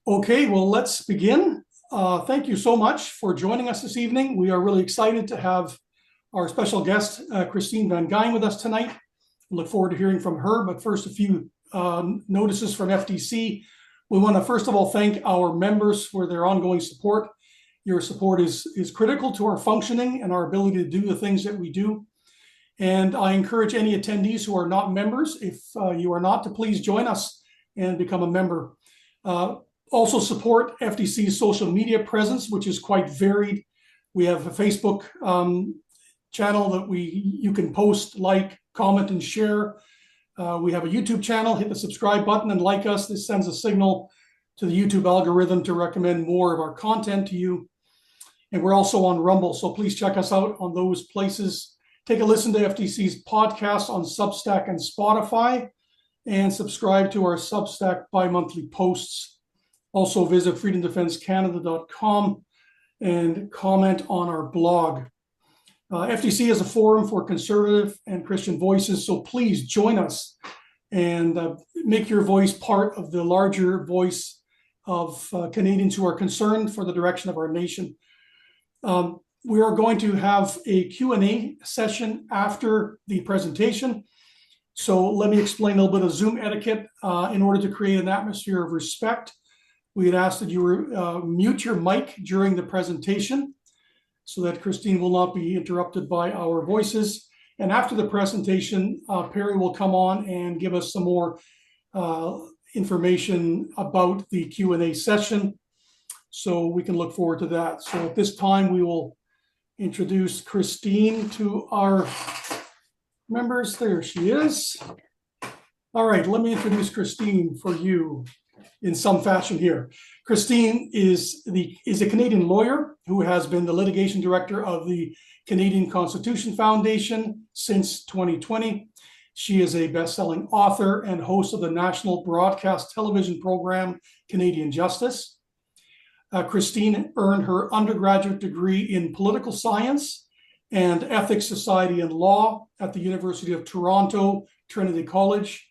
Okay, well, let's begin. Thank you so much for joining us this evening. We are really excited to have our special guest, Christine Van Geyn, with us tonight. We look forward to hearing from her, but first, a few notices from FTC. We want to first of all thank our members for their ongoing support. Your support is critical to our functioning and our ability to do the things that we do. And I encourage any attendees who are not members, if you are not, to please join us and become a member. Also support FTC's social media presence, which is quite varied. We have a Facebook channel that you can post, like, comment, and share. We have a YouTube channel. Hit the subscribe button and like us. This sends a signal to the YouTube algorithm to recommend more of our content to you. And we're also on Rumble, so please check us out on those places. Take a listen to FTC's podcast on Substack and Spotify, and subscribe to our Substack bi-monthly posts. Also visit freedomdefensecanada.com and comment on our blog. FTC is a forum for conservative and Christian voices, so please join us and make your voice part of the larger voice of Canadians who are concerned for the direction of our nation. We are going to have a Q&A session after the presentation. So let me explain a little bit of Zoom etiquette in order to create an atmosphere of respect. We had asked that you mute your mic during the presentation so that Christine will not be interrupted by our voices. And after the presentation, Perry will come on and give us some more information about the Q&A session, so we can look forward to that. So at this time, we will introduce Christine to our members. There she is. All right, let me introduce Christine for you in some fashion here. Christine is a Canadian lawyer who has been the litigation director of the Canadian Constitution Foundation since 2020. She is a best-selling author and host of the national broadcast television program, Canadian Justice. Christine earned her undergraduate degree in political science and ethics, society, and law at the University of Toronto, Trinity College.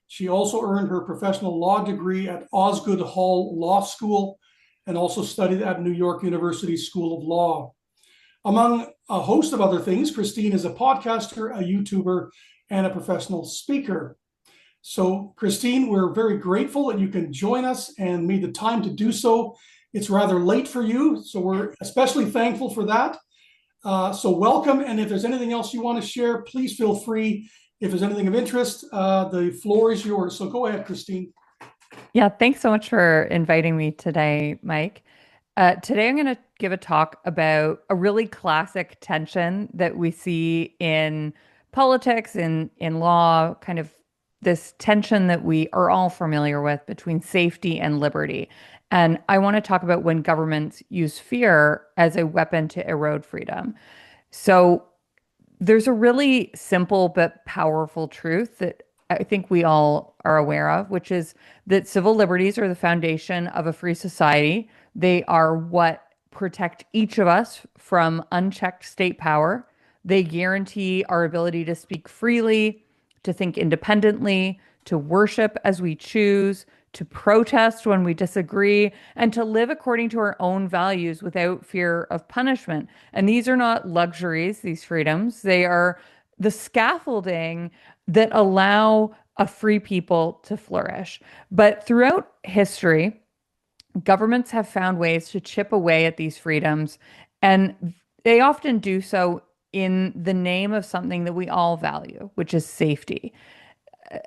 She also earned her professional law degree at Osgoode Hall Law School and also studied at New York University School of Law. Among a host of other things, Christine is a podcaster, a YouTuber, and a professional speaker. So, Christine, we're very grateful that you can join us and made the time to do so. It's rather late for you, so we're especially thankful for that. So welcome, and if there's anything else you want to share, please feel free. If there's anything of interest, the floor is yours. So go ahead, Christine. Yeah, thanks so much for inviting me today, Mike. Today, I'm going to give a talk about a really classic tension that we see in politics, in law, kind of this tension that we are all familiar with between safety and liberty. And I want to talk about when governments use fear as a weapon to erode freedom. So there's a really simple but powerful truth that I think we all are aware of, which is that civil liberties are the foundation of a free society. They are what protect each of us from unchecked state power. They guarantee our ability to speak freely, to think independently, to worship as we choose, to protest when we disagree, and to live according to our own values without fear of punishment. And these are not luxuries, these freedoms. They are the scaffolding that allow a free people to flourish. But throughout history, governments have found ways to chip away at these freedoms, and they often do so in the name of something that we all value, which is safety.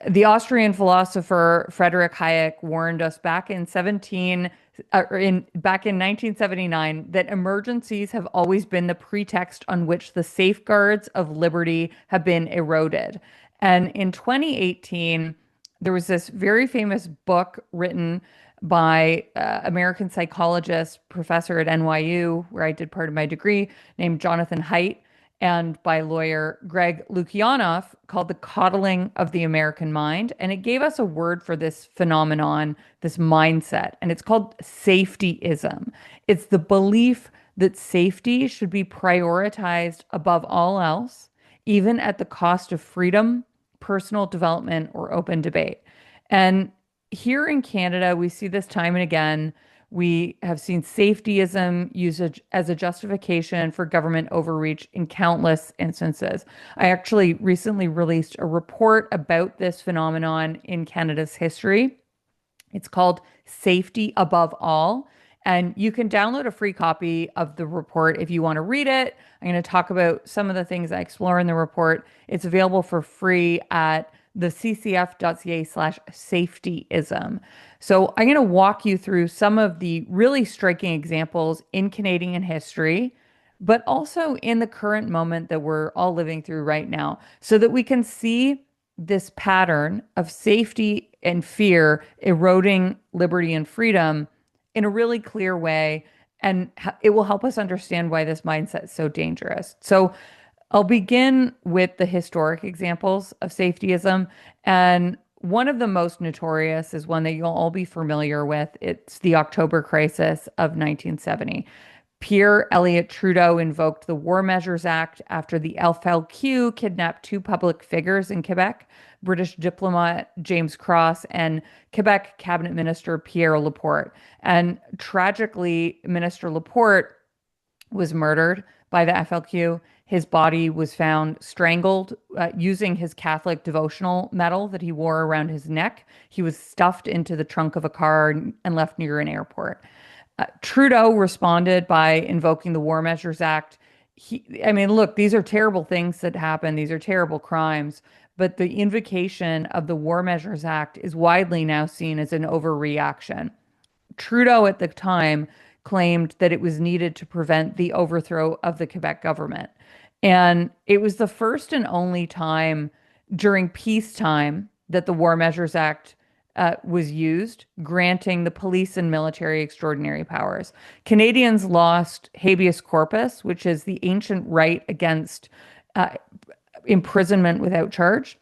The Austrian philosopher Friedrich Hayek warned us back in 1979 that emergencies have always been the pretext on which the safeguards of liberty have been eroded. And in 2018, there was this very famous book written by American psychologist, professor at NYU, where I did part of my degree, named Jonathan Haidt, and by lawyer Greg Lukianoff, called The Coddling of the American Mind. And it gave us a word for this phenomenon, this mindset, and it's called safetyism. It's the belief that safety should be prioritized above all else, even at the cost of freedom, personal development, or open debate. And here in Canada, we see this time and again. We have seen safetyism used as a justification for government overreach in countless instances. I actually recently released a report about this phenomenon in Canada's history. It's called Safety Above All. And you can download a free copy of the report if you want to read it. I'm going to talk about some of the things I explore in the report. It's available for free at the ccf.ca/safetyism. So I'm going to walk you through some of the really striking examples in Canadian history, but also in the current moment that we're all living through right now, so that we can see this pattern of safety and fear eroding liberty and freedom in a really clear way. And it will help us understand why this mindset is so dangerous. So I'll begin with the historic examples of safetyism. And one of the most notorious is one that you'll all be familiar with. It's the October crisis of 1970. Pierre Elliott Trudeau invoked the War Measures Act after the FLQ kidnapped two public figures in Quebec, British diplomat James Cross and Quebec cabinet minister Pierre Laporte. And tragically, Minister Laporte was murdered by the FLQ. His body was found strangled using his Catholic devotional medal that he wore around his neck. He was stuffed into the trunk of a car and left near an airport. Trudeau responded by invoking the War Measures Act. Look, these are terrible things that happen. These are terrible crimes. But the invocation of the War Measures Act is widely now seen as an overreaction. Trudeau at the time claimed that it was needed to prevent the overthrow of the Quebec government. And it was the first and only time during peacetime that the War Measures Act was used, granting the police and military extraordinary powers. Canadians lost habeas corpus, which is the ancient right against imprisonment without charge.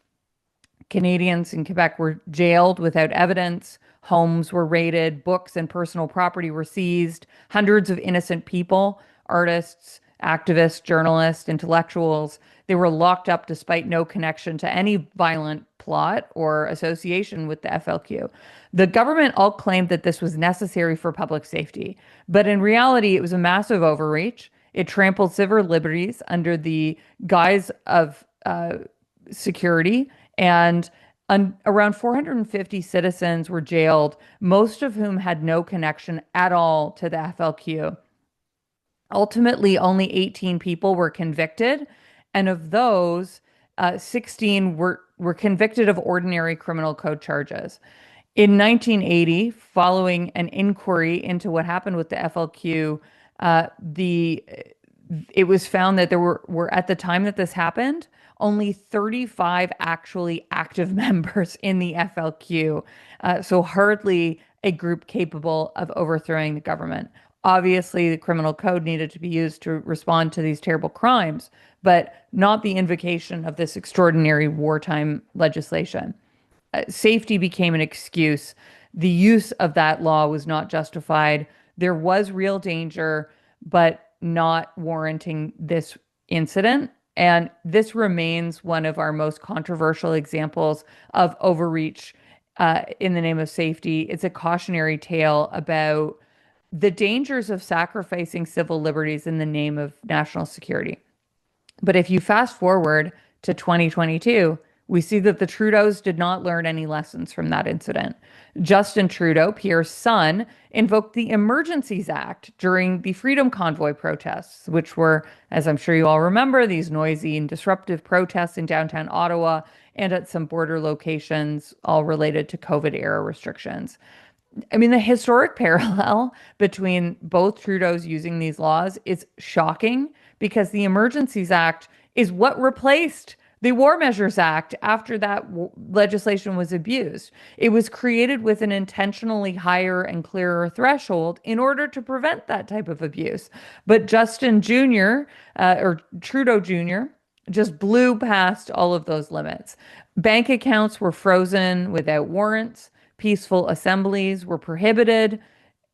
Canadians in Quebec were jailed without evidence. Homes were raided, books and personal property were seized. Hundreds of innocent people, artists, activists, journalists, intellectuals, they were locked up despite no connection to any violent plot or association with the FLQ. The government all claimed that this was necessary for public safety, but in reality, it was a massive overreach. It trampled civil liberties under the guise of security, and around 450 citizens were jailed, most of whom had no connection at all to the FLQ. Ultimately, only 18 people were convicted, and of those, 16 were convicted of ordinary criminal code charges. In 1980, following an inquiry into what happened with the FLQ, it was found that there were at the time that this happened, only 35 actually active members in the FLQ, so hardly a group capable of overthrowing the government. Obviously, the criminal code needed to be used to respond to these terrible crimes, but not the invocation of this extraordinary wartime legislation. Safety became an excuse. The use of that law was not justified. There was real danger, but not warranting this incident. And this remains one of our most controversial examples of overreach in the name of safety. It's a cautionary tale about the dangers of sacrificing civil liberties in the name of national security. But if you fast forward to 2022, we see that the Trudeaus did not learn any lessons from that incident. Justin Trudeau, Pierre's son, invoked the Emergencies Act during the Freedom Convoy protests, which were, as I'm sure you all remember, these noisy and disruptive protests in downtown Ottawa and at some border locations, all related to COVID-era restrictions. The historic parallel between both Trudeaus using these laws is shocking because the Emergencies Act is what replaced the War Measures Act after that legislation was abused. It was created with an intentionally higher and clearer threshold in order to prevent that type of abuse. But Justin Jr., or Trudeau Jr., just blew past all of those limits. Bank accounts were frozen without warrants. Peaceful assemblies were prohibited,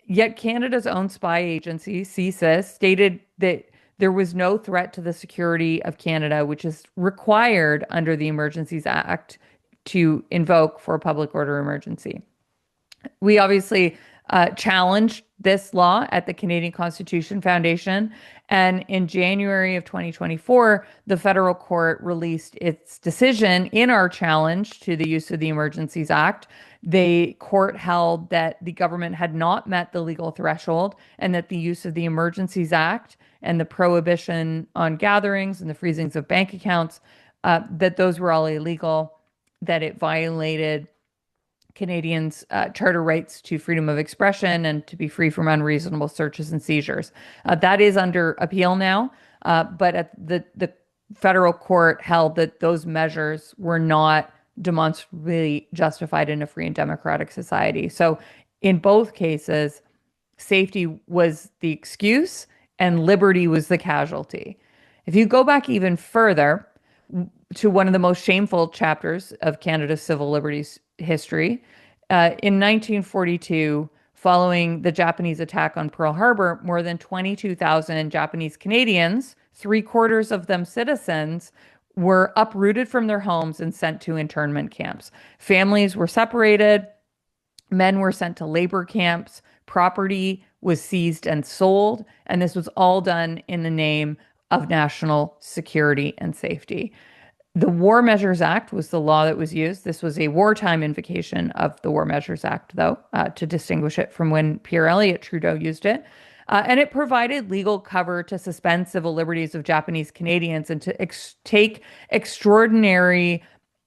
yet Canada's own spy agency, CSIS, stated that there was no threat to the security of Canada, which is required under the Emergencies Act to invoke for a public order emergency. We obviously challenged this law at the Canadian Constitution Foundation. And in January of 2024, the federal court released its decision in our challenge to the use of the Emergencies Act. The court held that the government had not met the legal threshold and that the use of the Emergencies Act and the prohibition on gatherings and the freezings of bank accounts, that those were all illegal, that it violated Canadians' charter rights to freedom of expression and to be free from unreasonable searches and seizures. That is under appeal now, but at the federal court held that those measures were not demonstrably justified in a free and democratic society. So in both cases, safety was the excuse and liberty was the casualty. If you go back even further to one of the most shameful chapters of Canada's civil liberties history, in 1942, following the Japanese attack on Pearl Harbor, more than 22,000 Japanese Canadians, three-quarters of them citizens, were uprooted from their homes and sent to internment camps. Families were separated, men were sent to labor camps, property was seized and sold, and this was all done in the name of national security and safety. The War Measures Act was the law that was used. This was a wartime invocation of the War Measures Act, though, to distinguish it from when Pierre Elliott Trudeau used it. And it provided legal cover to suspend civil liberties of Japanese Canadians and to take extraordinary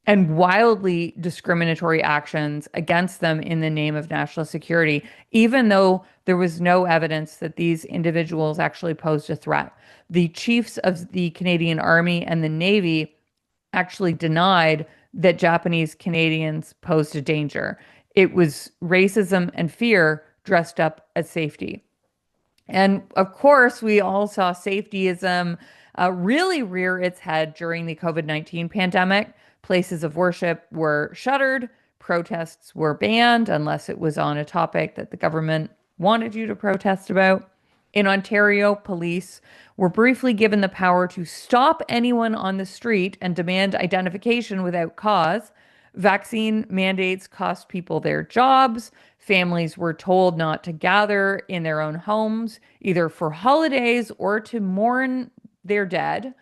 and wildly discriminatory actions against them in the name of national security, even though there was no evidence that these individuals actually posed a threat. The chiefs of the Canadian Army and the Navy actually denied that Japanese Canadians posed a danger. It was racism and fear dressed up as safety. And of course, we all saw safetyism really rear its head during the COVID-19 pandemic. Places of worship were shuttered, protests were banned unless it was on a topic that the government wanted you to protest about. In Ontario, police were briefly given the power to stop anyone on the street and demand identification without cause. Vaccine mandates cost people their jobs. Families were told not to gather in their own homes, either for holidays or to mourn their dead.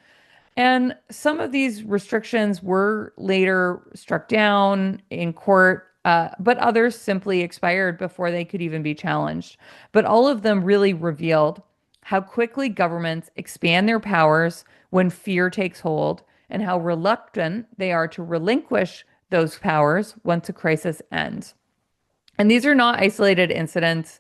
And some of these restrictions were later struck down in court, but others simply expired before they could even be challenged. But all of them really revealed how quickly governments expand their powers when fear takes hold and how reluctant they are to relinquish those powers once a crisis ends. And these are not isolated incidents.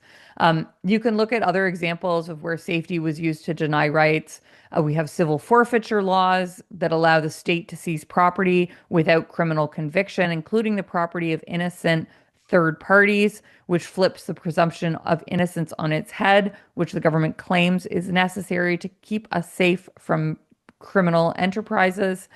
You can look at other examples of where safety was used to deny rights. We have civil forfeiture laws that allow the state to seize property without criminal conviction, including the property of innocent third parties, which flips the presumption of innocence on its head, which the government claims is necessary to keep us safe from criminal enterprises.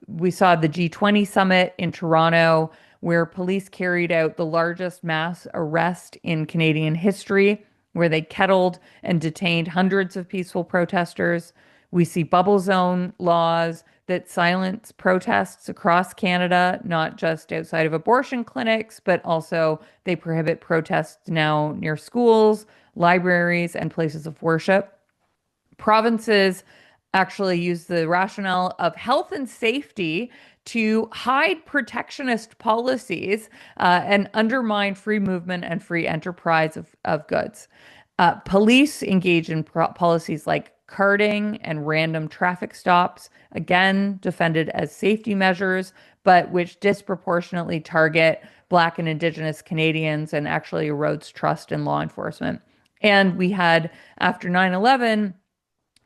We saw the G20 summit in Toronto, where police carried out the largest mass arrest in Canadian history, where they kettled and detained hundreds of peaceful protesters. We see bubble zone laws that silence protests across Canada, not just outside of abortion clinics, but also they prohibit protests now near schools, libraries, and places of worship. Provinces actually use the rationale of health and safety to hide protectionist policies and undermine free movement and free enterprise of goods. Police engage in policies like carding and random traffic stops, again, defended as safety measures, but which disproportionately target Black and Indigenous Canadians and actually erodes trust in law enforcement. And we had, after 9/11,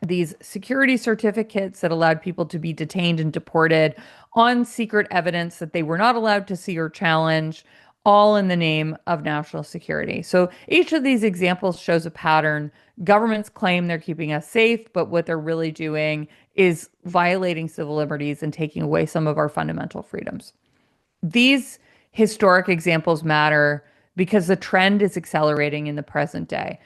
these security certificates that allowed people to be detained and deported on secret evidence that they were not allowed to see or challenge, all in the name of national security. So each of these examples shows a pattern. Governments claim they're keeping us safe, but what they're really doing is violating civil liberties and taking away some of our fundamental freedoms. These historic examples matter because the trend is accelerating in the present day.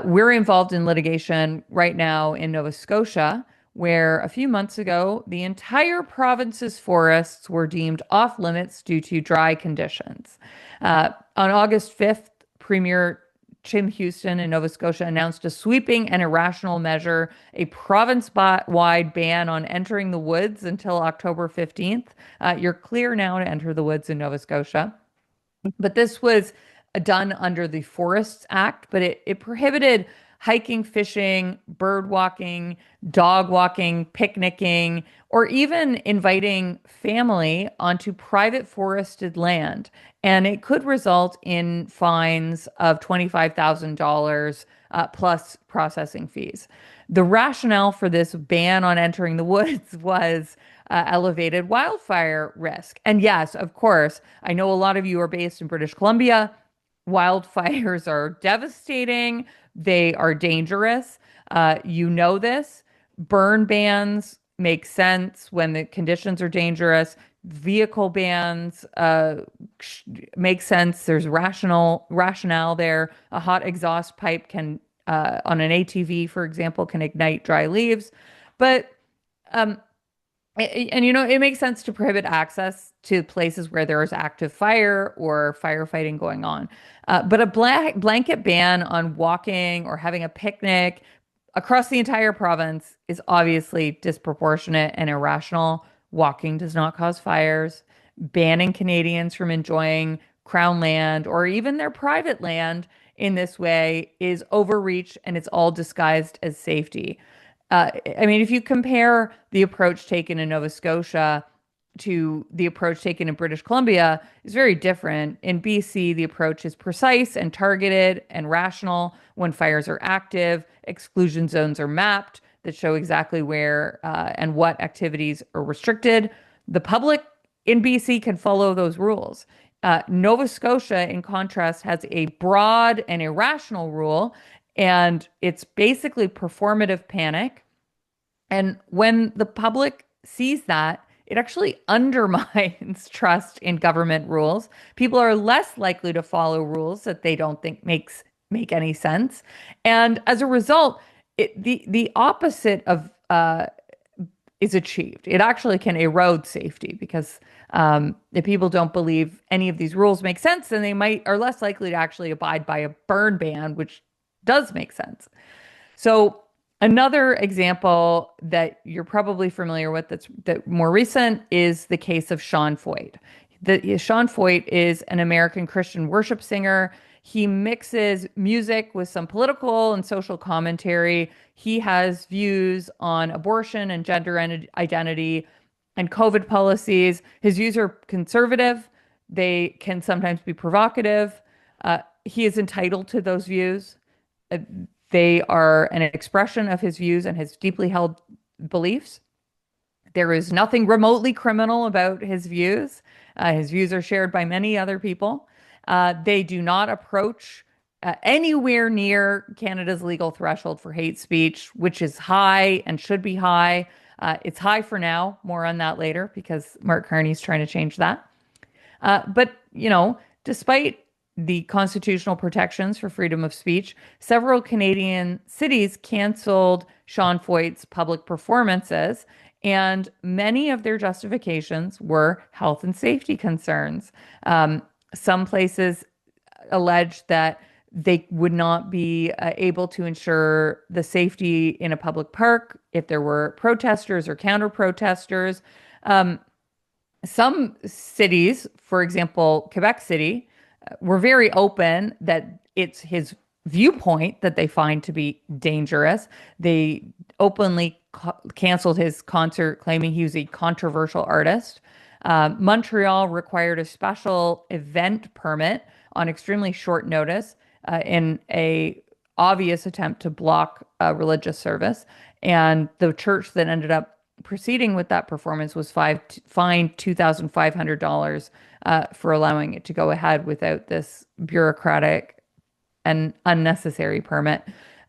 We're involved in litigation right now in Nova Scotia where a few months ago, the entire province's forests were deemed off limits due to dry conditions. On August 5th, Premier Tim Houston in Nova Scotia announced a sweeping and irrational measure, a province-wide ban on entering the woods until October 15th. You're clear now to enter the woods in Nova Scotia. But this was done under the Forests Act, but it prohibited hiking, fishing, bird walking, dog walking, picnicking, or even inviting family onto private forested land. And it could result in fines of $25,000 plus processing fees. The rationale for this ban on entering the woods was elevated wildfire risk. And yes, of course, I know a lot of you are based in British Columbia. Wildfires are devastating. They are dangerous. You know this. Burn bans make sense when the conditions are dangerous. Vehicle bans make sense. There's rationale there. A hot exhaust pipe can, on an ATV, for example, can ignite dry leaves. But and it makes sense to prohibit access to places where there is active fire or firefighting going on. But a blanket ban on walking or having a picnic across the entire province is obviously disproportionate and irrational. Walking does not cause fires. Banning Canadians from enjoying Crown land or even their private land in this way is overreach, and it's all disguised as safety. I mean, if you compare the approach taken in Nova Scotia to the approach taken in British Columbia, it's very different. In BC, the approach is precise and targeted and rational. When fires are active, exclusion zones are mapped that show exactly where and what activities are restricted. The public in BC can follow those rules. Nova Scotia, in contrast, has a broad and irrational rule, and it's basically performative panic. And when the public sees that, it actually undermines trust in government rules. People are less likely to follow rules that they don't think make any sense. And as a result, the opposite of is achieved. It actually can erode safety because if people don't believe any of these rules make sense, then they are less likely to actually abide by a burn ban, which does make sense. So another example that you're probably familiar with that more recent is the case of Sean Feucht. Sean Feucht is an American Christian worship singer. He mixes music with some political and social commentary. He has views on abortion and gender identity and COVID policies. His views are conservative. They can sometimes be provocative. He is entitled to those views. They are an expression of his views and his deeply held beliefs. There is nothing remotely criminal about his views. His views are shared by many other people. They do not approach anywhere near Canada's legal threshold for hate speech, which is high and should be high. It's high for now. More on that later because Mark Carney's trying to change that. But, despite the constitutional protections for freedom of speech, several Canadian cities canceled Sean Feucht's public performances, and many of their justifications were health and safety concerns. Some places alleged that they would not be able to ensure the safety in a public park if there were protesters or counter-protesters. Some cities, for example, Quebec City, were very open that it's his viewpoint that they find to be dangerous. They openly canceled his concert, claiming he was a controversial artist. Montreal required a special event permit on extremely short notice in a obvious attempt to block a religious service. And the church that ended up proceeding with that performance was fined $2,500 for allowing it to go ahead without this bureaucratic and unnecessary permit.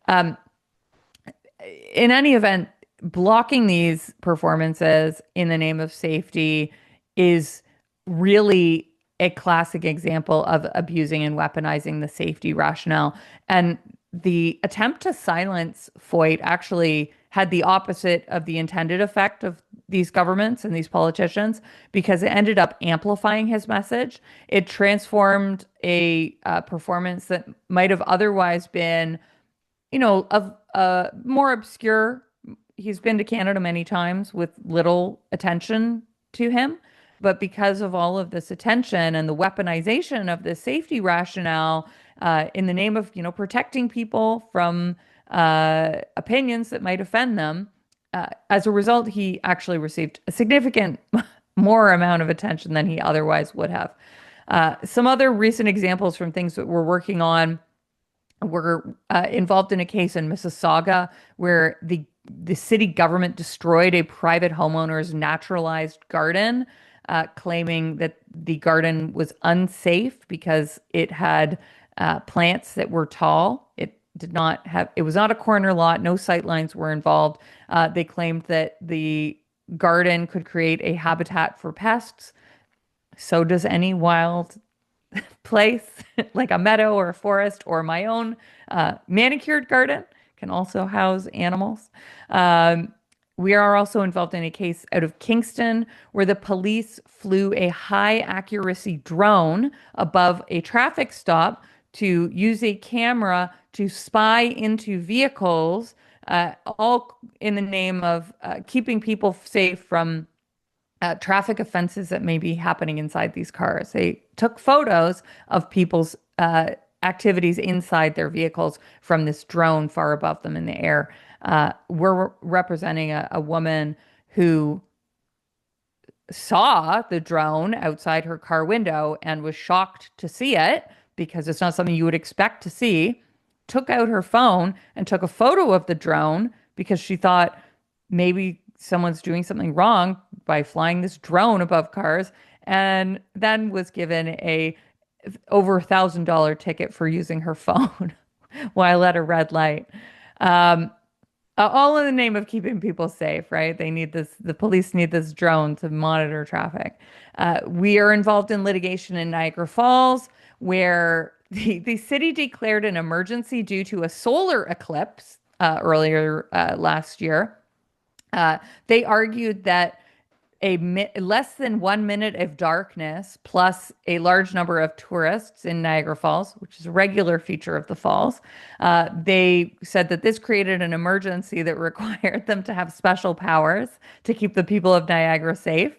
In any event, blocking these performances in the name of safety is really a classic example of abusing and weaponizing the safety rationale. And the attempt to silence Feucht actually had the opposite of the intended effect of these governments and these politicians because it ended up amplifying his message. It transformed a performance that might have otherwise been, more obscure. He's been to Canada many times with little attention to him. But because of all of this attention and the weaponization of the safety rationale in the name of, protecting people from opinions that might offend them, as a result, he actually received a significant more amount of attention than he otherwise would have. Some other recent examples from things that we're working on, were involved in a case in Mississauga where the city government destroyed a private homeowner's naturalized garden, claiming that the garden was unsafe because it had plants that were tall. It was not a corner lot. No sight lines were involved. They claimed that the garden could create a habitat for pests. So does any wild place, like a meadow or a forest, or my own manicured garden can also house animals. We are also involved in a case out of Kingston where the police flew a high accuracy drone above a traffic stop to use a camera to spy into vehicles, all in the name of keeping people safe from traffic offenses that may be happening inside these cars. They took photos of people's activities inside their vehicles from this drone far above them in the air. We're representing a woman who saw the drone outside her car window and was shocked to see it because it's not something you would expect to see, took out her phone and took a photo of the drone because she thought maybe someone's doing something wrong by flying this drone above cars, and then was given a over $1,000 ticket for using her phone while at a red light. All in the name of keeping people safe, right? The police need this drone to monitor traffic. We are involved in litigation in Niagara Falls, where the city declared an emergency due to a solar eclipse earlier last year. They argued that less than 1 minute of darkness plus a large number of tourists in Niagara Falls, which is a regular feature of the falls, they said that this created an emergency that required them to have special powers to keep the people of Niagara safe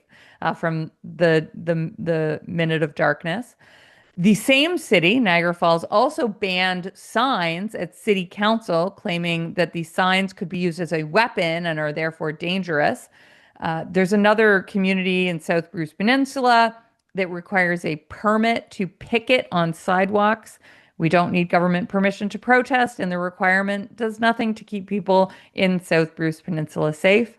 from the minute of darkness. The same city, Niagara Falls, also banned signs at city council, claiming that these signs could be used as a weapon and are therefore dangerous. There's another community in South Bruce Peninsula that requires a permit to picket on sidewalks. We don't need government permission to protest, and the requirement does nothing to keep people in South Bruce Peninsula safe.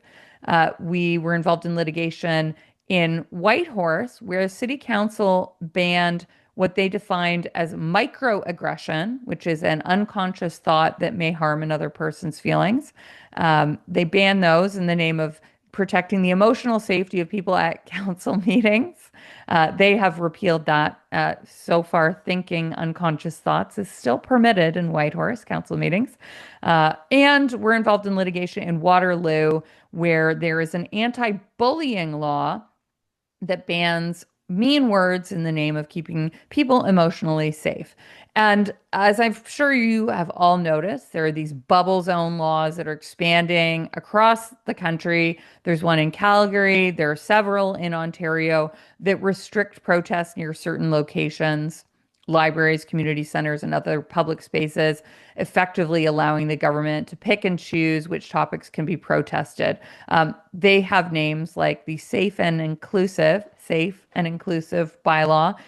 We were involved in litigation in Whitehorse, where city council banned what they defined as microaggression, which is an unconscious thought that may harm another person's feelings. They banned those in the name of protecting the emotional safety of people at council meetings. They have repealed that. So far, thinking unconscious thoughts is still permitted in Whitehorse council meetings. And we're involved in litigation in Waterloo, where there is an anti-bullying law that bans mean words in the name of keeping people emotionally safe. And as I'm sure you have all noticed, there are these bubble zone laws that are expanding across the country. There's one in Calgary. There are several in Ontario that restrict protests near certain locations, libraries, community centers, and other public spaces, effectively allowing the government to pick and choose which topics can be protested. They have names like the Safe and Inclusive bylaw,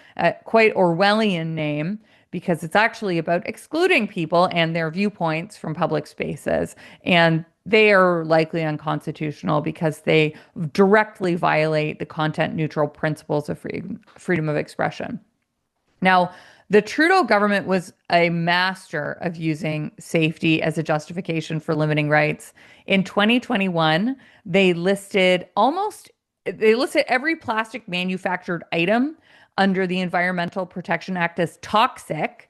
quite Orwellian name, because it's actually about excluding people and their viewpoints from public spaces. And they are likely unconstitutional because they directly violate the content neutral principles of freedom of expression. Now, the Trudeau government was a master of using safety as a justification for limiting rights. In 2021, they listed every plastic manufactured item under the Environmental Protection Act as toxic.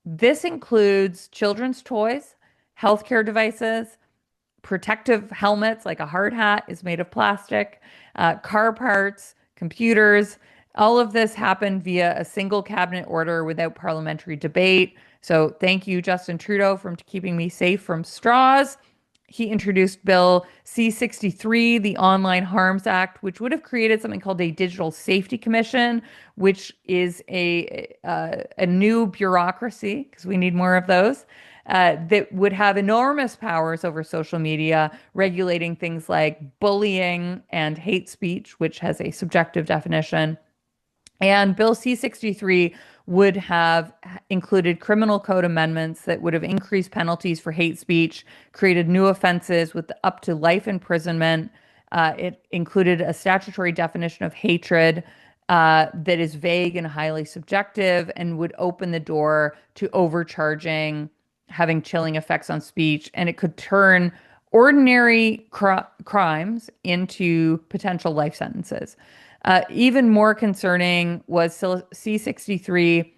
This includes children's toys, healthcare devices, protective helmets, like a hard hat, is made of plastic, car parts, computers. All of this happened via a single cabinet order without parliamentary debate. So thank you, Justin Trudeau, for keeping me safe from straws. He introduced Bill C-63, the Online Harms Act, which would have created something called a Digital Safety Commission, which is a new bureaucracy, because we need more of those, that would have enormous powers over social media, regulating things like bullying and hate speech, which has a subjective definition. And Bill C-63 would have included criminal code amendments that would have increased penalties for hate speech, created new offenses with up to life imprisonment. It included a statutory definition of hatred that is vague and highly subjective and would open the door to overcharging, having chilling effects on speech. And it could turn ordinary crimes into potential life sentences. Even more concerning was C-63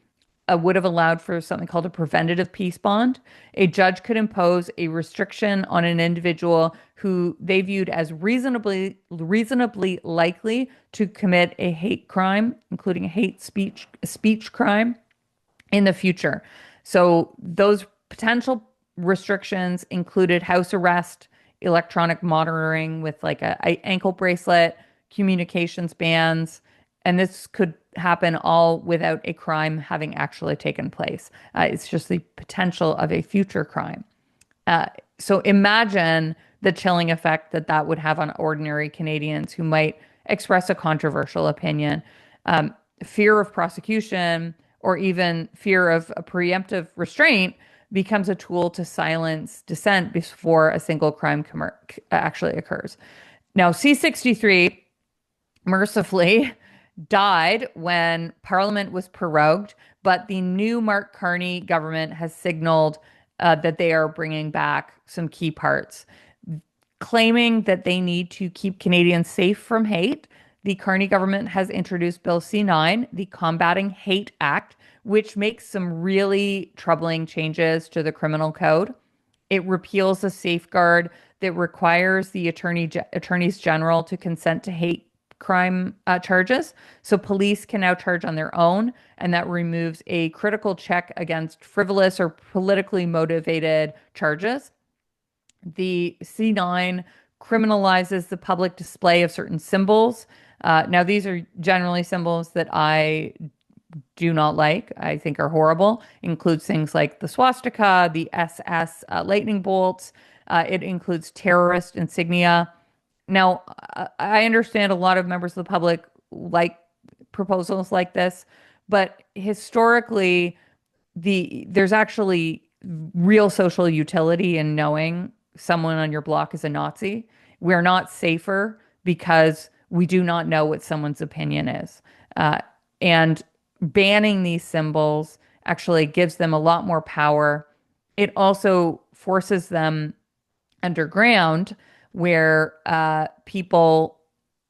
would have allowed for something called a preventative peace bond. A judge could impose a restriction on an individual who they viewed as reasonably likely to commit a hate crime, including a speech crime in the future. So those potential restrictions included house arrest, electronic monitoring with like a ankle bracelet, communications bans, and this could happen all without a crime having actually taken place. It's just the potential of a future crime. So imagine the chilling effect that that would have on ordinary Canadians who might express a controversial opinion. Fear of prosecution or even fear of a preemptive restraint becomes a tool to silence dissent before a single crime actually occurs. Now, C-63 mercifully died when Parliament was prorogued, but the new Mark Carney government has signaled that they are bringing back some key parts. Claiming that they need to keep Canadians safe from hate, the Carney government has introduced Bill C-9, the Combating Hate Act, which makes some really troubling changes to the criminal code. It repeals a safeguard that requires the attorneys general to consent to hate crime charges. So police can now charge on their own, and that removes a critical check against frivolous or politically motivated charges. The C-9 criminalizes the public display of certain symbols. Now, these are generally symbols that I do not like, I think are horrible. Includes things like the swastika, the SS lightning bolts. It includes terrorist insignia. Now, I understand a lot of members of the public like proposals like this, but historically, there's actually real social utility in knowing someone on your block is a Nazi. We're not safer because we do not know what someone's opinion is. And banning these symbols actually gives them a lot more power. It also forces them underground where people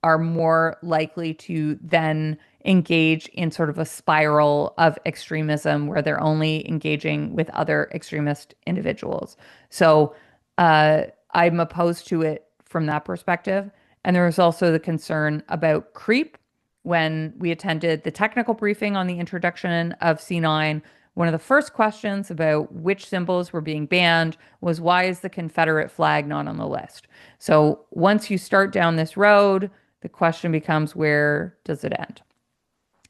are more likely to then engage in sort of a spiral of extremism where they're only engaging with other extremist individuals. So I'm opposed to it from that perspective. And there was also the concern about creep. When we attended the technical briefing on the introduction of C-9, one of the first questions about which symbols were being banned was, why is the Confederate flag not on the list? So once you start down this road, the question becomes, where does it end?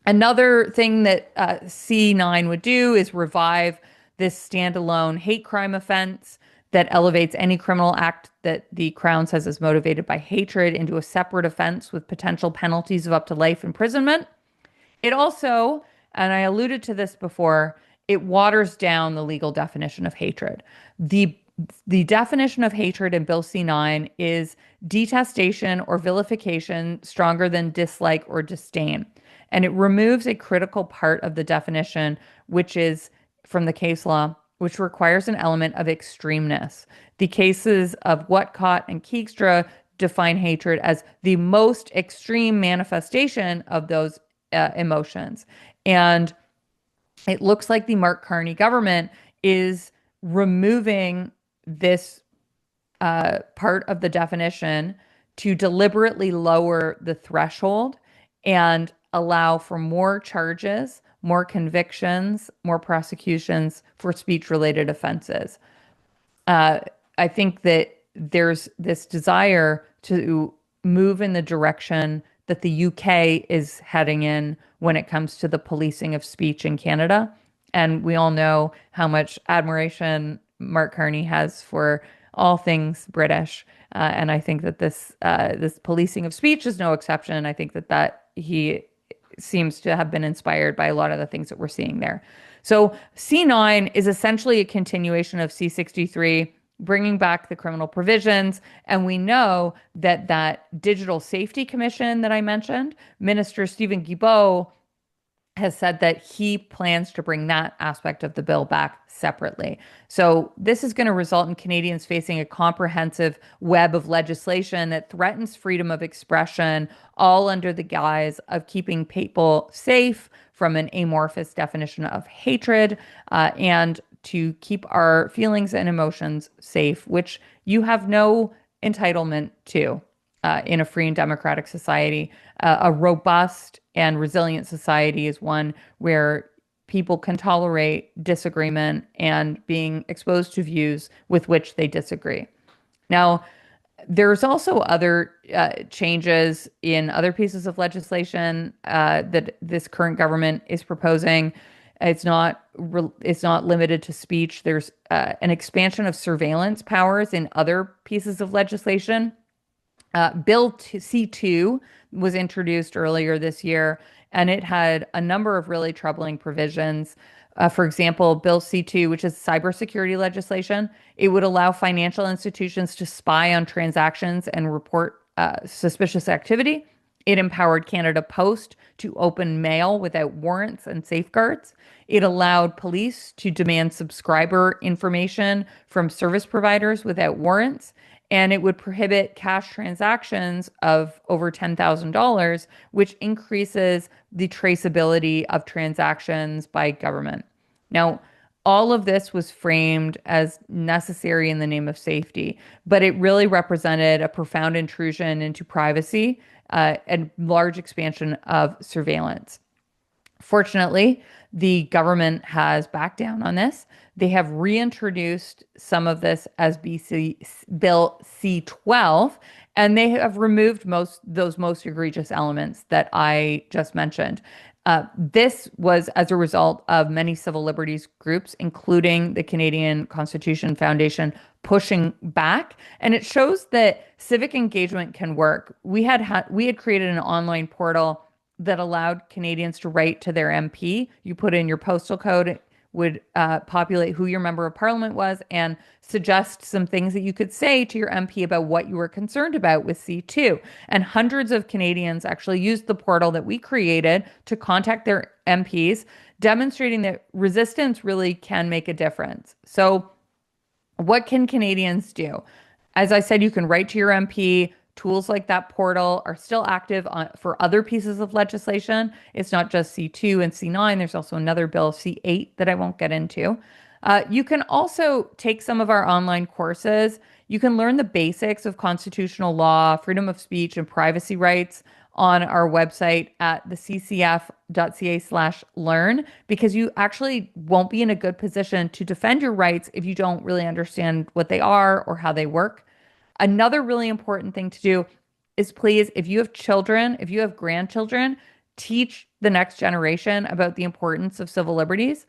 Another thing that C-9 would do is revive this standalone hate crime offense that elevates any criminal act that the Crown says is motivated by hatred into a separate offense with potential penalties of up to life imprisonment. It also, and I alluded to this before, it waters down the legal definition of hatred. The definition of hatred in Bill C-9 is detestation or vilification stronger than dislike or disdain. And it removes a critical part of the definition, which is from the case law, which requires an element of extremeness. The cases of Whatcott and Keegstra define hatred as the most extreme manifestation of those emotions. And it looks like the Mark Carney government is removing this part of the definition to deliberately lower the threshold and allow for more charges, more convictions, more prosecutions for speech-related offenses. uh, I think that there's this desire to move in the direction that the UK is heading in when it comes to the policing of speech in Canada. And we all know how much admiration Mark Carney has for all things British. And I think that this policing of speech is no exception. I think that he seems to have been inspired by a lot of the things that we're seeing there. So C9 is essentially a continuation of C63, bringing back the criminal provisions. And we know that that Digital Safety Commission that I mentioned, Minister Stephen Guilbeault has said that he plans to bring that aspect of the bill back separately. So this is going to result in Canadians facing a comprehensive web of legislation that threatens freedom of expression, all under the guise of keeping people safe from an amorphous definition of hatred, and to keep our feelings and emotions safe, which you have no entitlement to in a free and democratic society. A robust and resilient society is one where people can tolerate disagreement and being exposed to views with which they disagree. Now, there's also other changes in other pieces of legislation that this current government is proposing. It's not limited to speech. There's an expansion of surveillance powers in other pieces of legislation. Bill C2 was introduced earlier this year, and it had a number of really troubling provisions. For example, Bill C2, which is cybersecurity legislation, it would allow financial institutions to spy on transactions and report suspicious activity. It empowered Canada Post to open mail without warrants and safeguards. It allowed police to demand subscriber information from service providers without warrants. And it would prohibit cash transactions of over $10,000, which increases the traceability of transactions by government. Now, all of this was framed as necessary in the name of safety, but it really represented a profound intrusion into privacy and large expansion of surveillance. Fortunately, the government has backed down on this. They have reintroduced some of this as Bill C12, and they have removed those most egregious elements that I just mentioned. This was as a result of many civil liberties groups, including the Canadian Constitution Foundation, pushing back, and it shows that civic engagement can work. We had created an online portal that allowed Canadians to write to their MP. You put in your postal code, it would populate who your member of parliament was and suggest some things that you could say to your MP about what you were concerned about with C2. And hundreds of Canadians actually used the portal that we created to contact their MPs, demonstrating that resistance really can make a difference. So what can Canadians do? As I said, you can write to your MP. Tools like that portal are still active for other pieces of legislation. It's not just C2 and C9. There's also another bill, C8, that I won't get into. You can also take some of our online courses. You can learn the basics of constitutional law, freedom of speech, and privacy rights on our website at theccf.ca/learn, because you actually won't be in a good position to defend your rights if you don't really understand what they are or how they work. Another really important thing to do is, please, if you have children, if you have grandchildren, teach the next generation about the importance of civil liberties.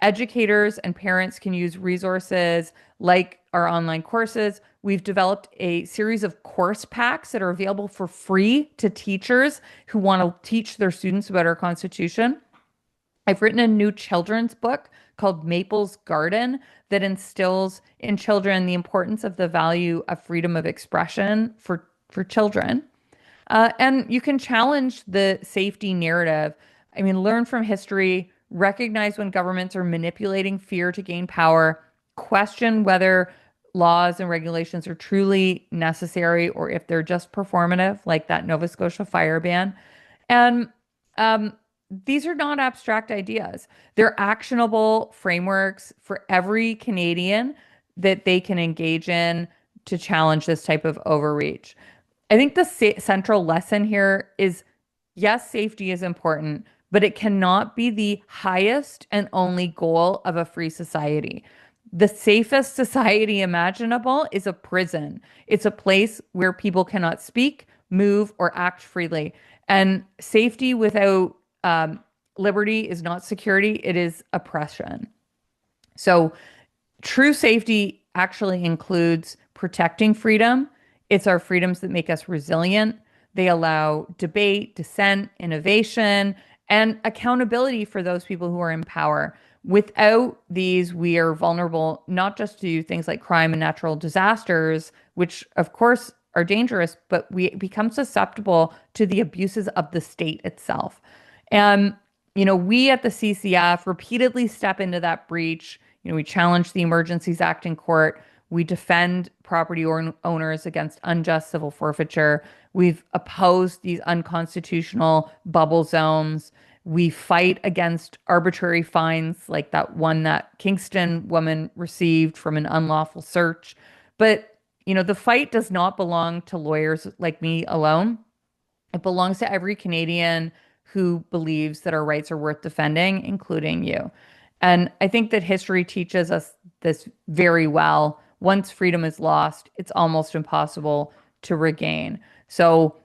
Educators and parents can use resources like our online courses. We've developed a series of course packs that are available for free to teachers who want to teach their students about our Constitution. I've written a new children's book called Maple's Garden that instills in children the importance of the value of freedom of expression for children. And you can challenge the safety narrative. I mean, learn from history, recognize when governments are manipulating fear to gain power, question whether laws and regulations are truly necessary or if they're just performative, like that Nova Scotia fire ban. And these are not abstract ideas. They're actionable frameworks for every Canadian that they can engage in to challenge this type of overreach. I think the central lesson here is yes, safety is important, but it cannot be the highest and only goal of a free society. The safest society imaginable is a prison. It's a place where people cannot speak, move, or act freely. And safety without liberty is not security, it is oppression. So, true safety actually includes protecting freedom. It's our freedoms that make us resilient. They allow debate, dissent, innovation, and accountability for those people who are in power. Without these, we are vulnerable not just to things like crime and natural disasters, which of course are dangerous, but we become susceptible to the abuses of the state itself. And, we at the CCF repeatedly step into that breach. We challenge the Emergencies Act in court. We defend property owners against unjust civil forfeiture. We've opposed these unconstitutional bubble zones. We fight against arbitrary fines like that one that Kingston woman received from an unlawful search. But, the fight does not belong to lawyers like me alone. It belongs to every Canadian who believes that our rights are worth defending, including you. And I think that history teaches us this very well. Once freedom is lost, it's almost impossible to regain. So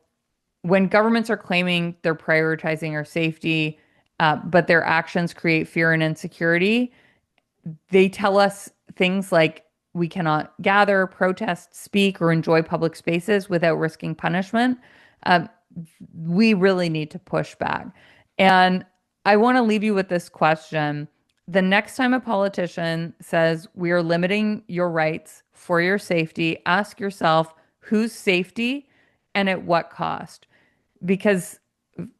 when governments are claiming they're prioritizing our safety, but their actions create fear and insecurity, they tell us things like we cannot gather, protest, speak, or enjoy public spaces without risking punishment. Um, we really need to push back. And I want to leave you with this question. The next time a politician says we are limiting your rights for your safety, ask yourself whose safety and at what cost? Because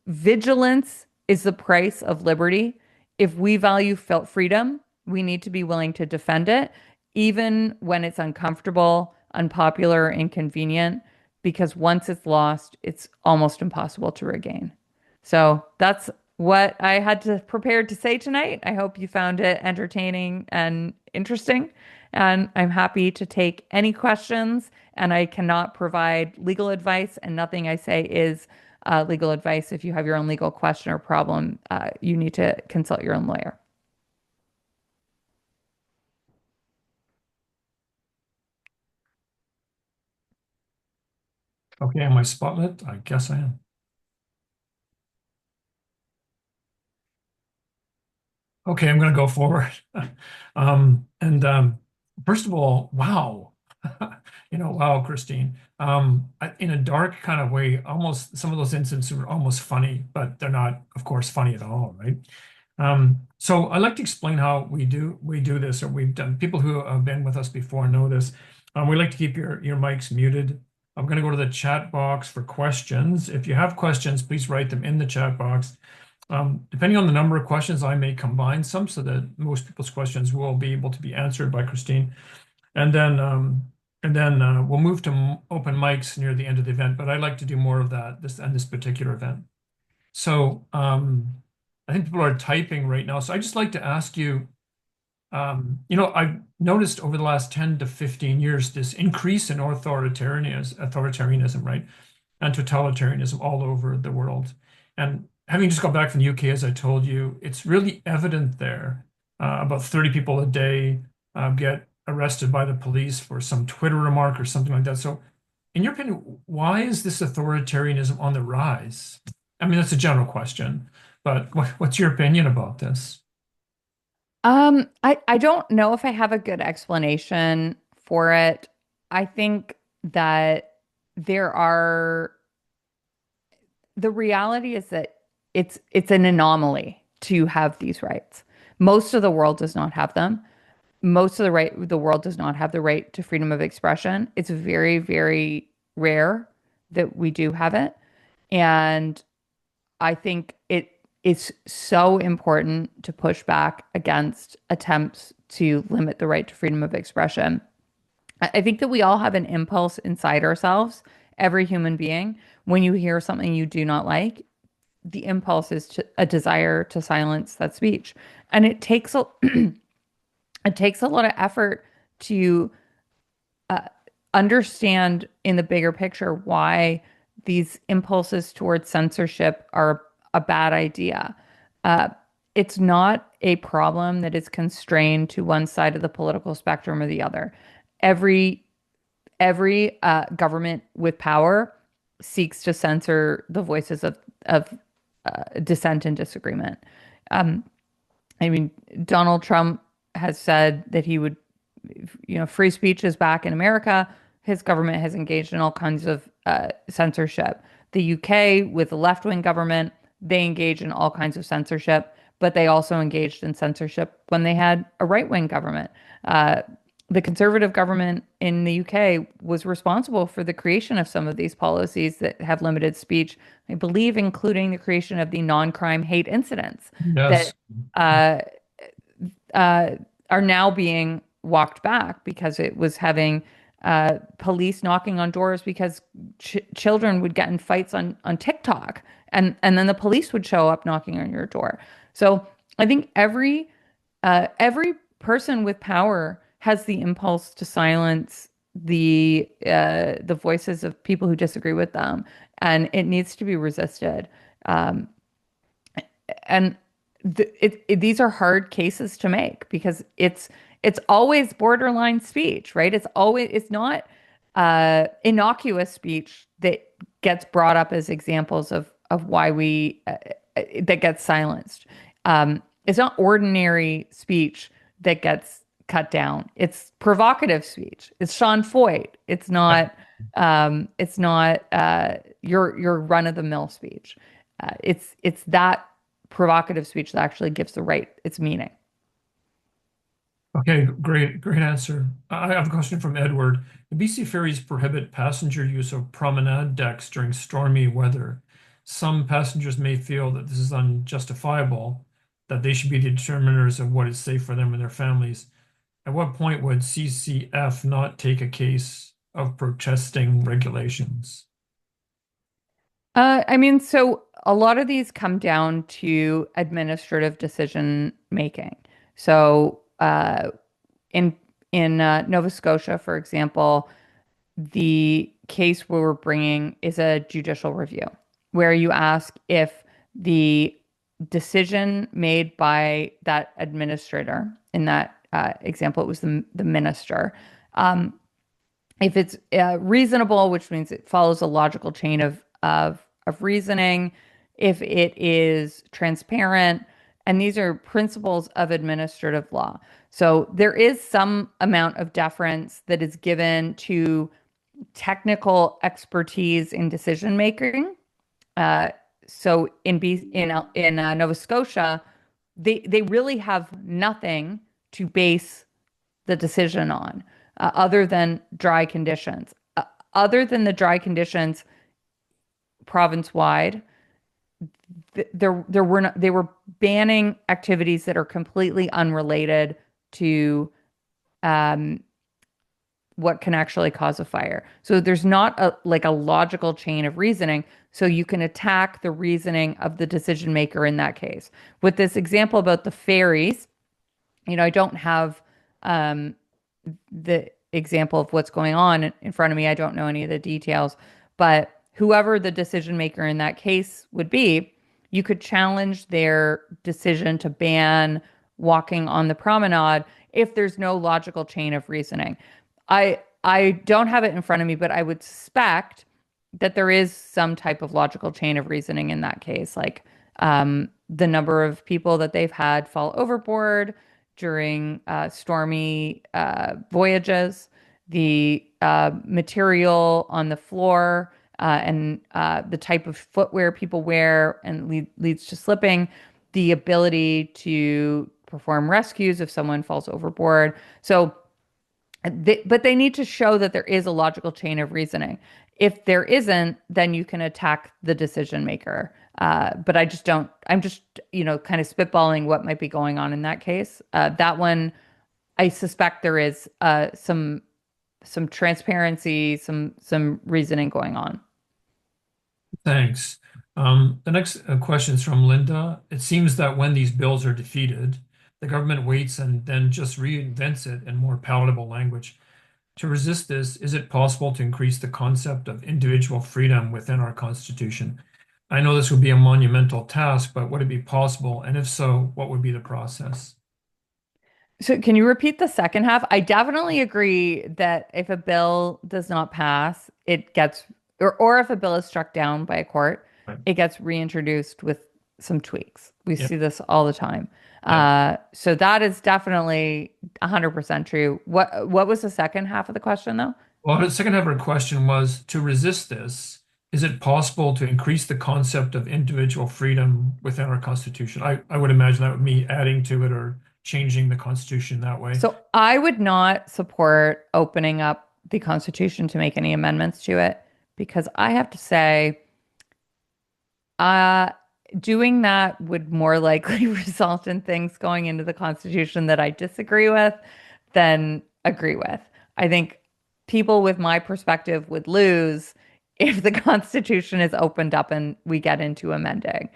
vigilance is the price of liberty. If we value felt freedom, we need to be willing to defend it, even when it's uncomfortable, unpopular, inconvenient, because once it's lost, it's almost impossible to regain. So that's what I had to prepare to say tonight. I hope you found it entertaining and interesting. And I'm happy to take any questions. And I cannot provide legal advice, and nothing I say is legal advice. If you have your own legal question or problem, you need to consult your own lawyer. Okay, am I spotlit? I guess I am. Okay, I'm going to go forward. And first of all, wow. Wow, Christine. In a dark kind of way, almost some of those incidents were almost funny, but they're not, of course, funny at all, right? So I like to explain how we do this, or we've done. People who have been with us before know this. We like to keep your mics muted. I'm going to go to the chat box for questions. If you have questions, please write them in the chat box. Depending on the number of questions, I may combine some so that most people's questions will be able to be answered by Christine. And then we'll move to open mics near the end of the event, but I'd like to do more of that this particular event. So I think people are typing right now. So I just like to ask you, I've noticed over the last 10 to 15 years this increase in authoritarianism, right? And totalitarianism all over the world. And having just got back from the UK, as I told you, it's really evident there. About 30 people a day get arrested by the police for some Twitter remark or something like that. So, in your opinion, why is this authoritarianism on the rise? I mean, that's a general question, but what's your opinion about this? I don't know if I have a good explanation for it. I think that there are the reality is that it's an anomaly to have these rights. Most of the world does not have them. Most of the world does not have the right to freedom of expression. It's very, very rare that we do have it. And I think it is so important to push back against attempts to limit the right to freedom of expression. I think that we all have an impulse inside ourselves, every human being. When you hear something you do not like, the impulse is a desire to silence that speech. And it takes a it takes a lot of effort to understand in the bigger picture why these impulses towards censorship are a bad idea. Uh, it's not a problem that is constrained to one side of the political spectrum or the other. Every government with power seeks to censor the voices of dissent and disagreement. Um, I mean, Donald Trump has said that he would, free speech is back in America. His government has engaged in all kinds of censorship. The UK, with the left wing government, they engage in all kinds of censorship, but they also engaged in censorship when they had a right wing government. Uh, the conservative government in the UK was responsible for the creation of some of these policies that have limited speech, I believe, including the creation of the non-crime hate incidents that Yes. uh, uh, are now being walked back because it was having police knocking on doors because children would get in fights on TikTok, and then the police would show up knocking on your door. So I think every person with power has the impulse to silence the voices of people who disagree with them, and it needs to be resisted. Um, and these are hard cases to make because it's always borderline speech, right? It's not innocuous speech that gets brought up as examples of why we that gets silenced. It's not ordinary speech that gets cut down. It's provocative speech. It's Sean Foyt. It's not your run of the mill speech. It's that provocative speech that actually gives the right its meaning. Okay, great answer. I have a question from Edward. The BC ferries prohibit passenger use of promenade decks during stormy weather. Some passengers may feel that this is unjustifiable, that they should be the determiners of what is safe for them and their families. At what point would CCF not take a case of protesting regulations? I mean, so a lot of these come down to administrative decision making. So, in Nova Scotia, for example, the case we were bringing is a judicial review, where you ask if the decision made by that administrator, in that example, it was the minister, um, if it's reasonable, which means it follows a logical chain of reasoning, if it is transparent, and these are principles of administrative law. So there is some amount of deference that is given to technical expertise in decision making. Uh, so in Nova Scotia, they really have nothing to base the decision on other than dry conditions. Other than the dry conditions province wide, there were not, they were banning activities that are completely unrelated to um, what can actually cause a fire. So there's not a logical chain of reasoning. So you can attack the reasoning of the decision maker in that case. With this example about the ferries, I don't have um, the example of what's going on in front of me. I don't know any of the details, but whoever the decision maker in that case would be, you could challenge their decision to ban walking on the promenade if there's no logical chain of reasoning. I don't have it in front of me, but I would suspect that there is some type of logical chain of reasoning in that case, like the number of people that they've had fall overboard during stormy voyages, the material on the floor, and the type of footwear people wear and leads to slipping, the ability to perform rescues if someone falls overboard. So, but they need to show that there is a logical chain of reasoning. If there isn't, then you can attack the decision maker. But I just don't, I'm just, kind of spitballing what might be going on in that case. That one, I suspect there is some transparency, some reasoning going on. Thanks. The next question is from Linda. It seems that when these bills are defeated, the government waits and then just reinvents it in more palatable language. To resist this, is it possible to increase the concept of individual freedom within our Constitution? I know this would be a monumental task, but would it be possible? And if so, what would be the process? So can you repeat the second half? I definitely agree that if a bill does not pass, it gets, or if a bill is struck down by a court, Right. it gets reintroduced with some tweaks. We Yep. see this all the time. Yep. So that is definitely 100% true. What was the second half of the question though? Well, the second half of our question was to resist this, is it possible to increase the concept of individual freedom within our Constitution? I would imagine that would be adding to it or changing the Constitution that way. So I would not support opening up the Constitution to make any amendments to it because I have to say, uh, doing that would more likely result in things going into the Constitution that I disagree with than agree with. I think people with my perspective would lose if the Constitution is opened up and we get into amending.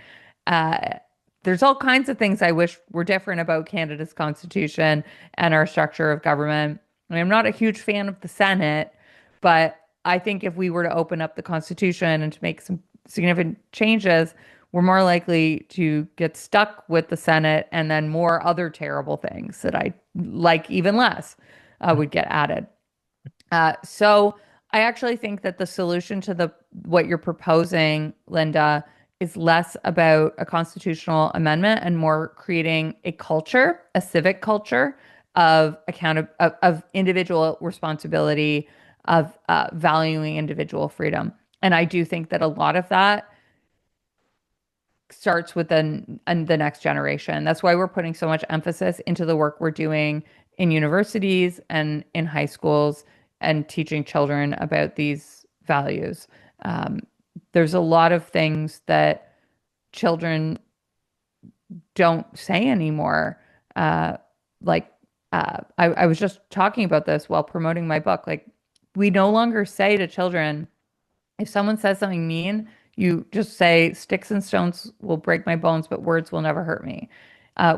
Uh, there's all kinds of things I wish were different about Canada's Constitution and our structure of government. I'm not a huge fan of the Senate, but I think if we were to open up the Constitution and to make some significant changes, we're more likely to get stuck with the Senate and then more other terrible things that I like even less would get added. So I actually think that the solution to the what you're proposing, Linda, is less about a constitutional amendment and more creating a culture, a civic culture of of individual responsibility, of valuing individual freedom. And I do think that a lot of that starts with the next generation. That's why we're putting so much emphasis into the work we're doing in universities and in high schools and teaching children about these values. There's a lot of things that children don't say anymore. Like I was just talking about this while promoting my book. Like we no longer say to children, if someone says something mean, you just say, sticks and stones will break my bones, but words will never hurt me.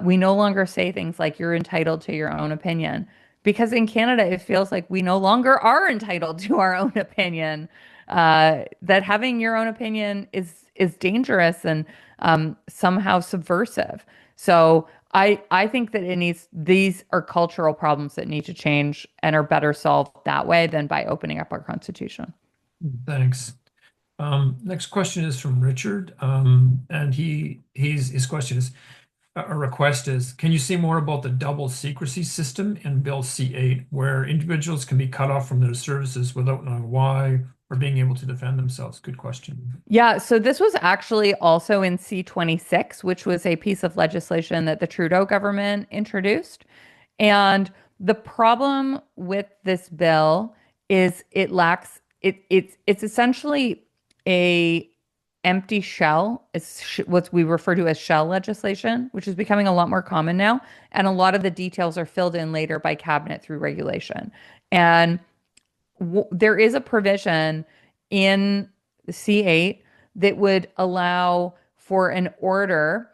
We no longer say things like you're entitled to your own opinion because in Canada, it feels like we no longer are entitled to our own opinion. That having your own opinion is dangerous and somehow subversive. So I think that it needs these are cultural problems that need to change and are better solved that way than by opening up our constitution. Thanks. Next question is from Richard. And his question is, a request is, can you say more about the double secrecy system in Bill C8, where individuals can be cut off from their services without knowing why or being able to defend themselves? Good question. Yeah, so this was actually also in C26, which was a piece of legislation that the Trudeau government introduced. And the problem with this bill is it lacks it's essentially a empty shell. It's what we refer to as shell legislation, which is becoming a lot more common now. And a lot of the details are filled in later by cabinet through regulation. And there is a provision in C8 that would allow for an order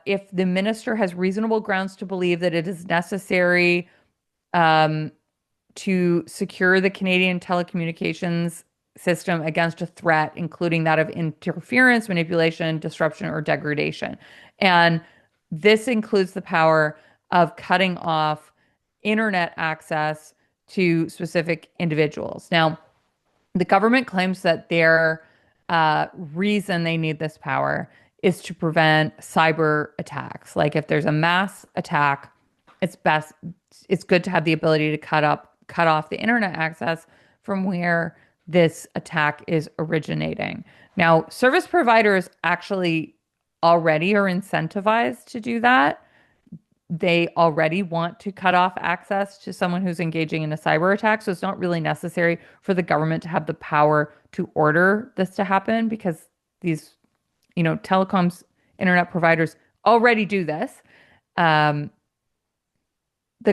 if the minister has reasonable grounds to believe that it is necessary um, to secure the Canadian telecommunications system against a threat, including that of interference, manipulation, disruption, or degradation. And this includes the power of cutting off internet access to specific individuals. Now, the government claims that their reason they need this power is to prevent cyber attacks. Like if there's a mass attack, it's good to have the ability to cut off the internet access from where this attack is originating. Now, service providers actually already are incentivized to do that. They already want to cut off access to someone who's engaging in a cyber attack. So it's not really necessary for the government to have the power to order this to happen because these, telecoms internet providers already do this. The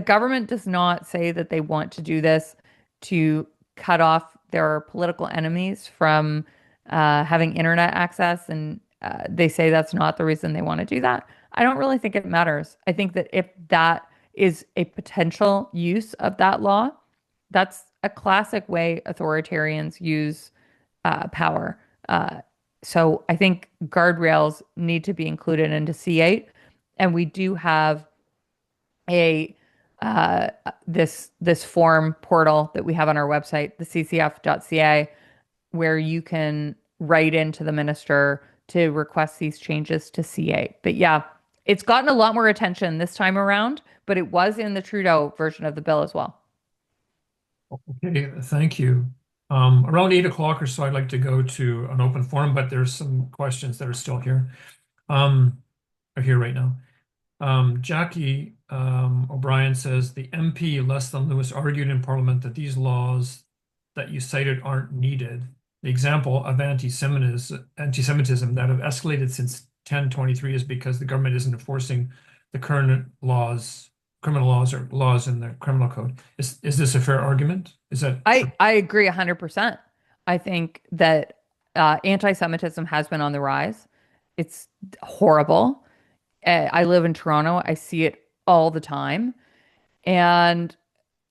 government does not say that they want to do this to cut off their political enemies from having internet access. And they say that's not the reason they want to do that. I don't really think it matters. I think that if that is a potential use of that law, that's a classic way authoritarians use power. So I think guardrails need to be included into C8, and we do have a this form portal that we have on our website, the ccf.ca, where you can write into the minister to request these changes to C8. But yeah, it's gotten a lot more attention this time around, but it was in the Trudeau version of the bill as well. Okay, thank you. Around 8 o'clock or so, I'd like to go to an open forum, but there's some questions that are still here. Are here right now. Jackie O'Brien says the MP less than Lewis argued in Parliament that these laws that you cited aren't needed. The example of anti-Semitism that have escalated since 1023 is because the government isn't enforcing the current laws, criminal laws or laws in the criminal code. Is this a fair argument? Is that true? I agree 100%. I think that anti-Semitism has been on the rise. It's horrible. I live in Toronto. I see it all the time. And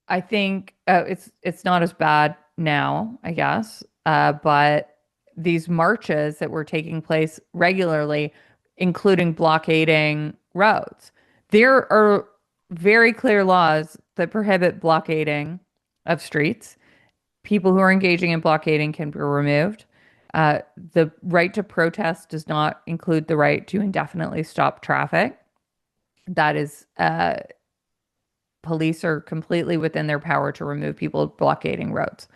I think it's not as bad now, I guess. But these marches that were taking place regularly, including blockading roads, there are very clear laws that prohibit blockading of streets. People who are engaging in blockading can be removed. The right to protest does not include the right to indefinitely stop traffic. That is, police are completely within their power to remove people blockading roads.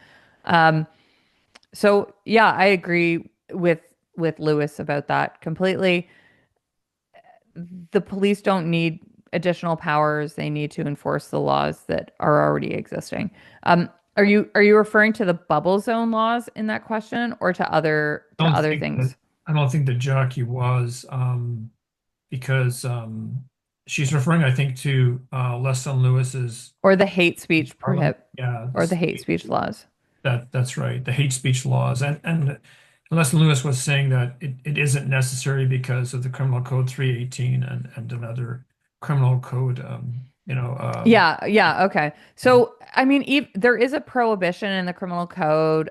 So yeah, I agree with Lewis about that completely. The police don't need additional powers. They need to enforce the laws that are already existing. Are you referring to the bubble zone laws in that question or to other things? I don't think that Jackie was, because she's referring, I think, to Les Lewis's Or the hate speech Parliament. prohibit Yeah, or the hate speech laws? that's right. The hate speech laws, and Les Lewis was saying that it isn't necessary because of the Criminal Code 318 and another criminal code. Yeah, okay. So, I mean, there is a prohibition in the criminal code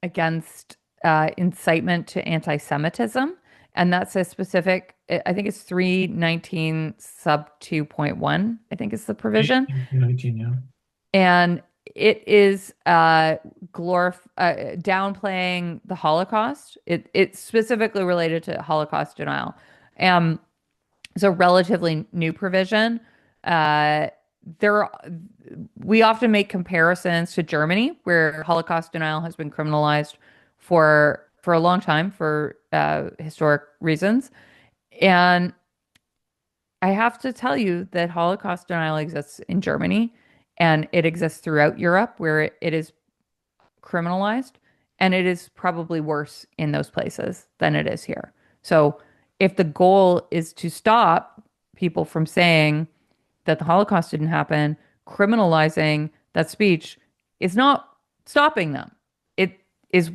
against incitement to anti-Semitism, and that's a specific, I think it's 319 sub 2.1, I think is the provision. 19, yeah. And it is downplaying the Holocaust. It's specifically related to Holocaust denial. It's a relatively new provision. Uh, there, we often make comparisons to Germany, where Holocaust denial has been criminalized for a long time for historic reasons. And I have to tell you that Holocaust denial exists in Germany, and it exists throughout Europe, where it is criminalized, and it is probably worse in those places than it is here. So, if the goal is to stop people from saying that the Holocaust didn't happen, criminalizing that speech is not stopping them. It is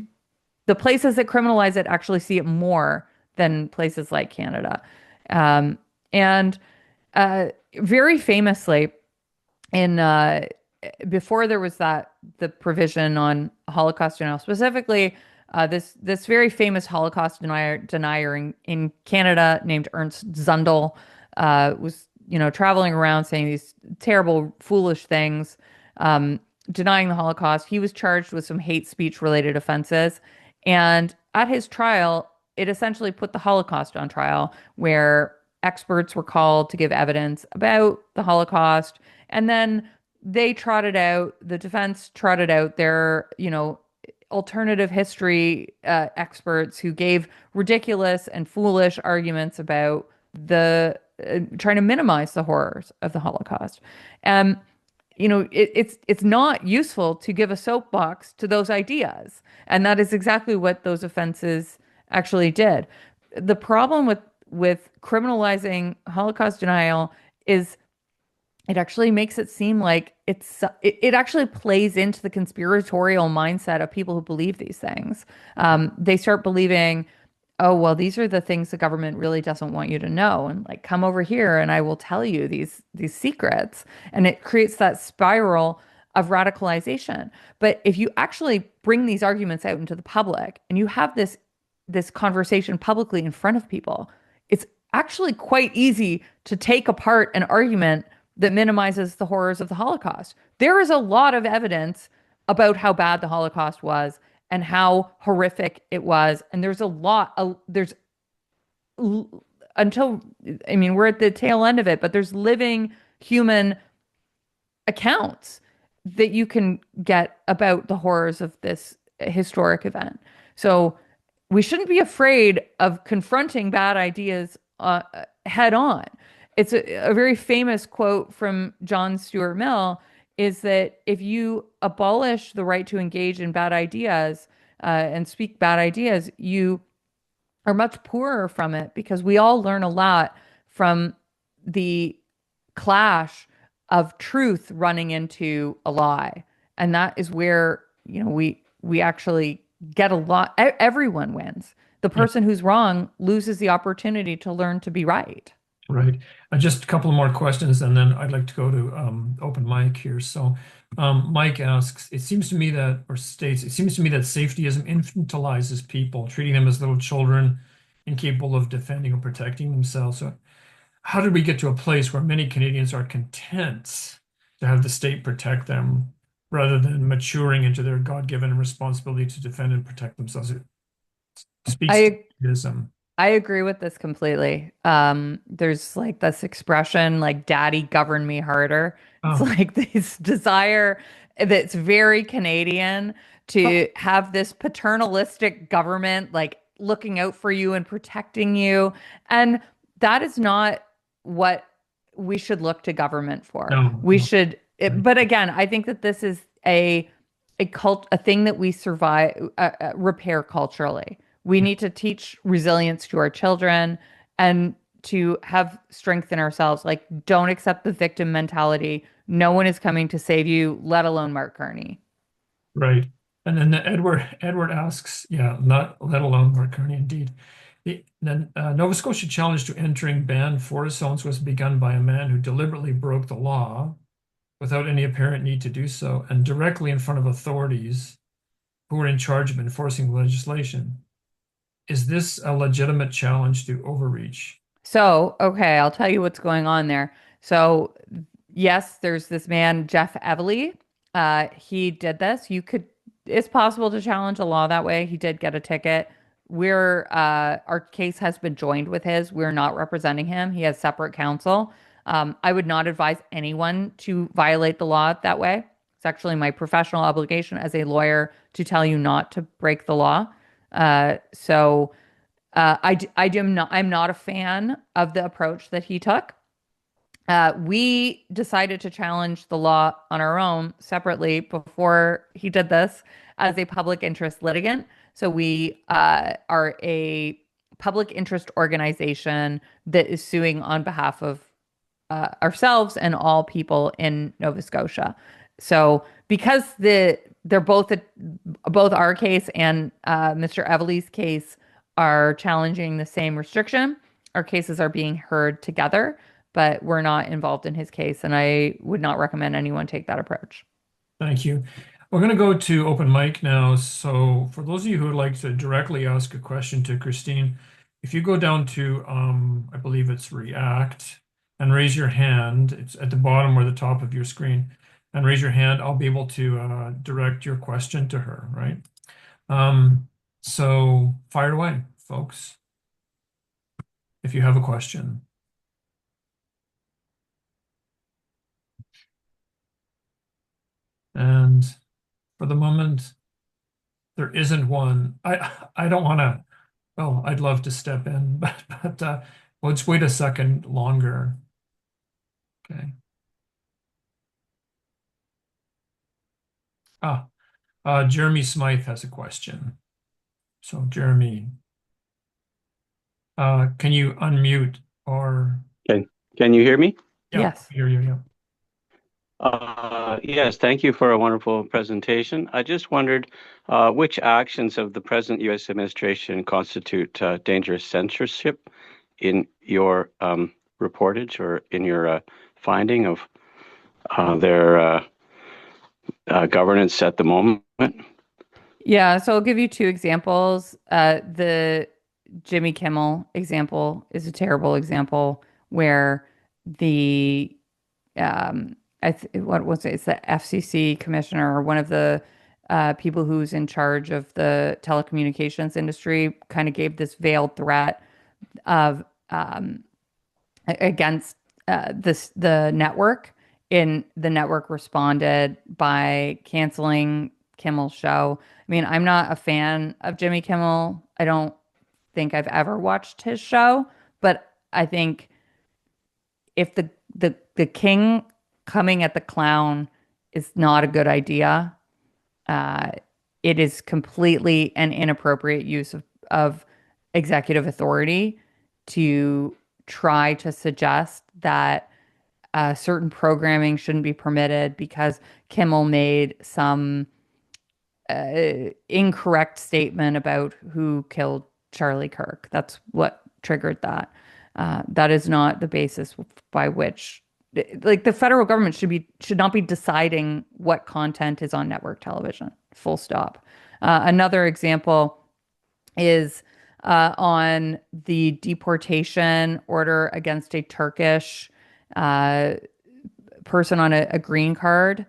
the places that criminalize it actually see it more than places like Canada. And very famously, in before there was the provision on Holocaust denial, specifically this very famous Holocaust denier in Canada named Ernst Zundel was traveling around saying these terrible, foolish things, denying the Holocaust. He was charged with some hate speech related offenses, and at his trial, it essentially put the Holocaust on trial, where experts were called to give evidence about the Holocaust, and then the defense trotted out their, alternative history experts who gave ridiculous and foolish arguments about the trying to minimize the horrors of the Holocaust. It's not useful to give a soapbox to those ideas, and that is exactly what those offenses actually did. The problem with criminalizing Holocaust denial is it actually makes it seem like it actually plays into the conspiratorial mindset of people who believe these things. They start believing, oh, well, these are the things the government really doesn't want you to know, and like, come over here and I will tell you these secrets. And it creates that spiral of radicalization. But if you actually bring these arguments out into the public and you have this conversation publicly in front of people, it's actually quite easy to take apart an argument that minimizes the horrors of the Holocaust. There is a lot of evidence about how bad the Holocaust was and how horrific it was. And there's a lot, until, I mean, we're at the tail end of it, but there's living human accounts that you can get about the horrors of this historic event. So we shouldn't be afraid of confronting bad ideas head on. It's a very famous quote from John Stuart Mill is that if you abolish the right to engage in bad ideas and speak bad ideas, you are much poorer from it because we all learn a lot from the clash of truth running into a lie. And that is where, we actually get a lot. Everyone wins. The person who's wrong loses the opportunity to learn to be right. Right. Just a couple more questions, and then I'd like to go to open mic here. So Mike asks, it seems to me that safetyism infantilizes people, treating them as little children incapable of defending or protecting themselves. So how did we get to a place where many Canadians are content to have the state protect them rather than maturing into their God-given responsibility to defend and protect themselves? It speaks to safetyism. I agree with this completely. There's like this expression, like "Daddy govern me harder." It's like this desire that's very Canadian to have this paternalistic government, like looking out for you and protecting you, and that is not what we should look to government for. We should, but again, I think that this is a thing that we repair culturally. We need to teach resilience to our children and to have strength in ourselves. Like, don't accept the victim mentality. No one is coming to save you, let alone Mark Carney. Right. And then Edward asks, not let alone Mark Carney, indeed. Then Nova Scotia challenge to entering banned forest zones was begun by a man who deliberately broke the law without any apparent need to do so, and directly in front of authorities who were in charge of enforcing legislation. Is this a legitimate challenge to overreach? So, okay, I'll tell you what's going on there. So, yes, there's this man, Jeff Evely. He did this. It's possible to challenge a law that way. He did get a ticket. Our case has been joined with his. We're not representing him. He has separate counsel. I would not advise anyone to violate the law that way. It's actually my professional obligation as a lawyer to tell you not to break the law. I'm not a fan of the approach that he took. We decided to challenge the law on our own separately before he did this as a public interest litigant. So we are a public interest organization that is suing on behalf of ourselves and all people in Nova Scotia. So because they're both our case and Mr. Evely's case are challenging the same restriction, our cases are being heard together, but we're not involved in his case, and I would not recommend anyone take that approach. Thank you. We're going to go to open mic now. So for those of you who would like to directly ask a question to Christine, if you go down to, I believe it's React, and raise your hand, it's at the bottom or the top of your screen, and raise your hand, I'll be able to direct your question to her, right? So fire away, folks, if you have a question. And for the moment, there isn't one. I don't want to, well, I'd love to step in, but let's wait a second longer. Okay. Jeremy Smythe has a question. So Jeremy, can you unmute or? Can you hear me? Yeah, Yes. I hear you, yeah. Yes, thank you for a wonderful presentation. I just wondered which actions of the present U.S. administration constitute dangerous censorship in your reportage or in your finding of their governance at the moment? Yeah, so I'll give you two examples. The Jimmy Kimmel example is a terrible example where the what was it? It's the FCC commissioner or one of the people who's in charge of the telecommunications industry kind of gave this veiled threat of against the network. And the network responded by canceling Kimmel's show. I mean, I'm not a fan of Jimmy Kimmel. I don't think I've ever watched his show, but I think if the king coming at the clown is not a good idea, uh, it is completely an inappropriate use of executive authority to try to suggest that certain programming shouldn't be permitted because Kimmel made some incorrect statement about who killed Charlie Kirk. That's what triggered that. That is not the basis by which, like, the federal government should not be deciding what content is on network television. Full stop. Another example is on the deportation order against a Turkish person on a green card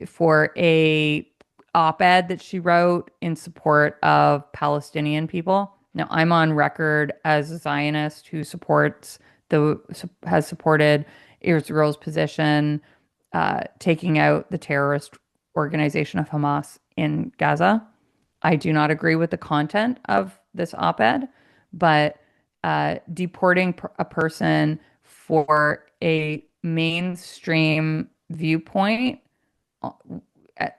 for a op-ed that she wrote in support of Palestinian people. Now, I'm on record as a Zionist who has supported Israel's position taking out the terrorist organization of Hamas in Gaza. I do not agree with the content of this op-ed, but deporting a person for a mainstream viewpoint,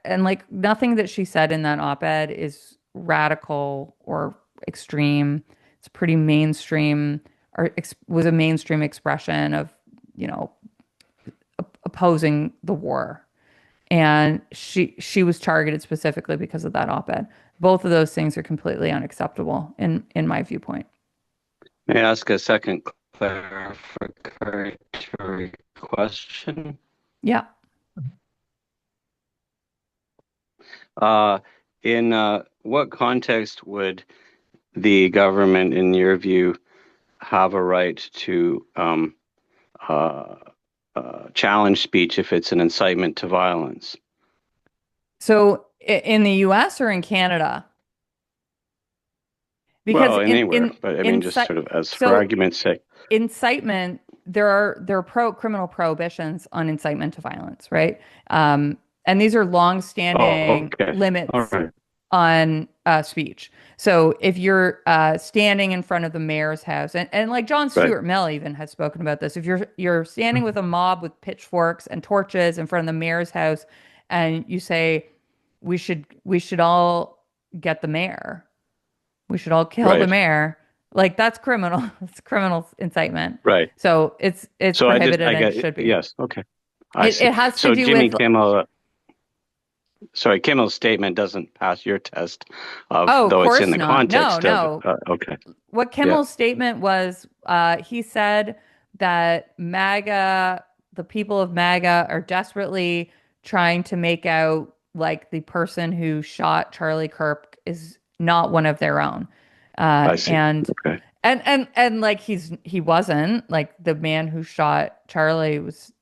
and like nothing that she said in that op-ed is radical or extreme. It's pretty mainstream, or was a mainstream expression of, opposing the war. And she was targeted specifically because of that op-ed. Both of those things are completely unacceptable in my viewpoint. May I ask a second clarificatory question? Yeah. In what context would the government, in your view, have a right to challenge speech if it's an incitement to violence? So in the US or in Canada? Because well, anywhere, but I mean, just sort of as for argument's sake. Incitement, there are criminal prohibitions on incitement to violence, right? And these are long-standing limits on speech. So if you're standing in front of the mayor's house, and like John Stuart Mill even has spoken about this, if you're standing with a mob with pitchforks and torches in front of the mayor's house, and you say, we should all get the mayor, we should all kill the mayor. Like, that's criminal. It's criminal incitement. Right. So it's so prohibited and it should be. Yes. Okay. It has to do Jimmy with Kimmel. Sorry, Kimmel's statement doesn't pass your test of though it's in the context of. Okay. What Kimmel's statement was, he said that MAGA, the people of MAGA, are desperately trying to make out like the person who shot Charlie Kirk is not one of their own. I see. And like he wasn't, like, the man who shot Charlie was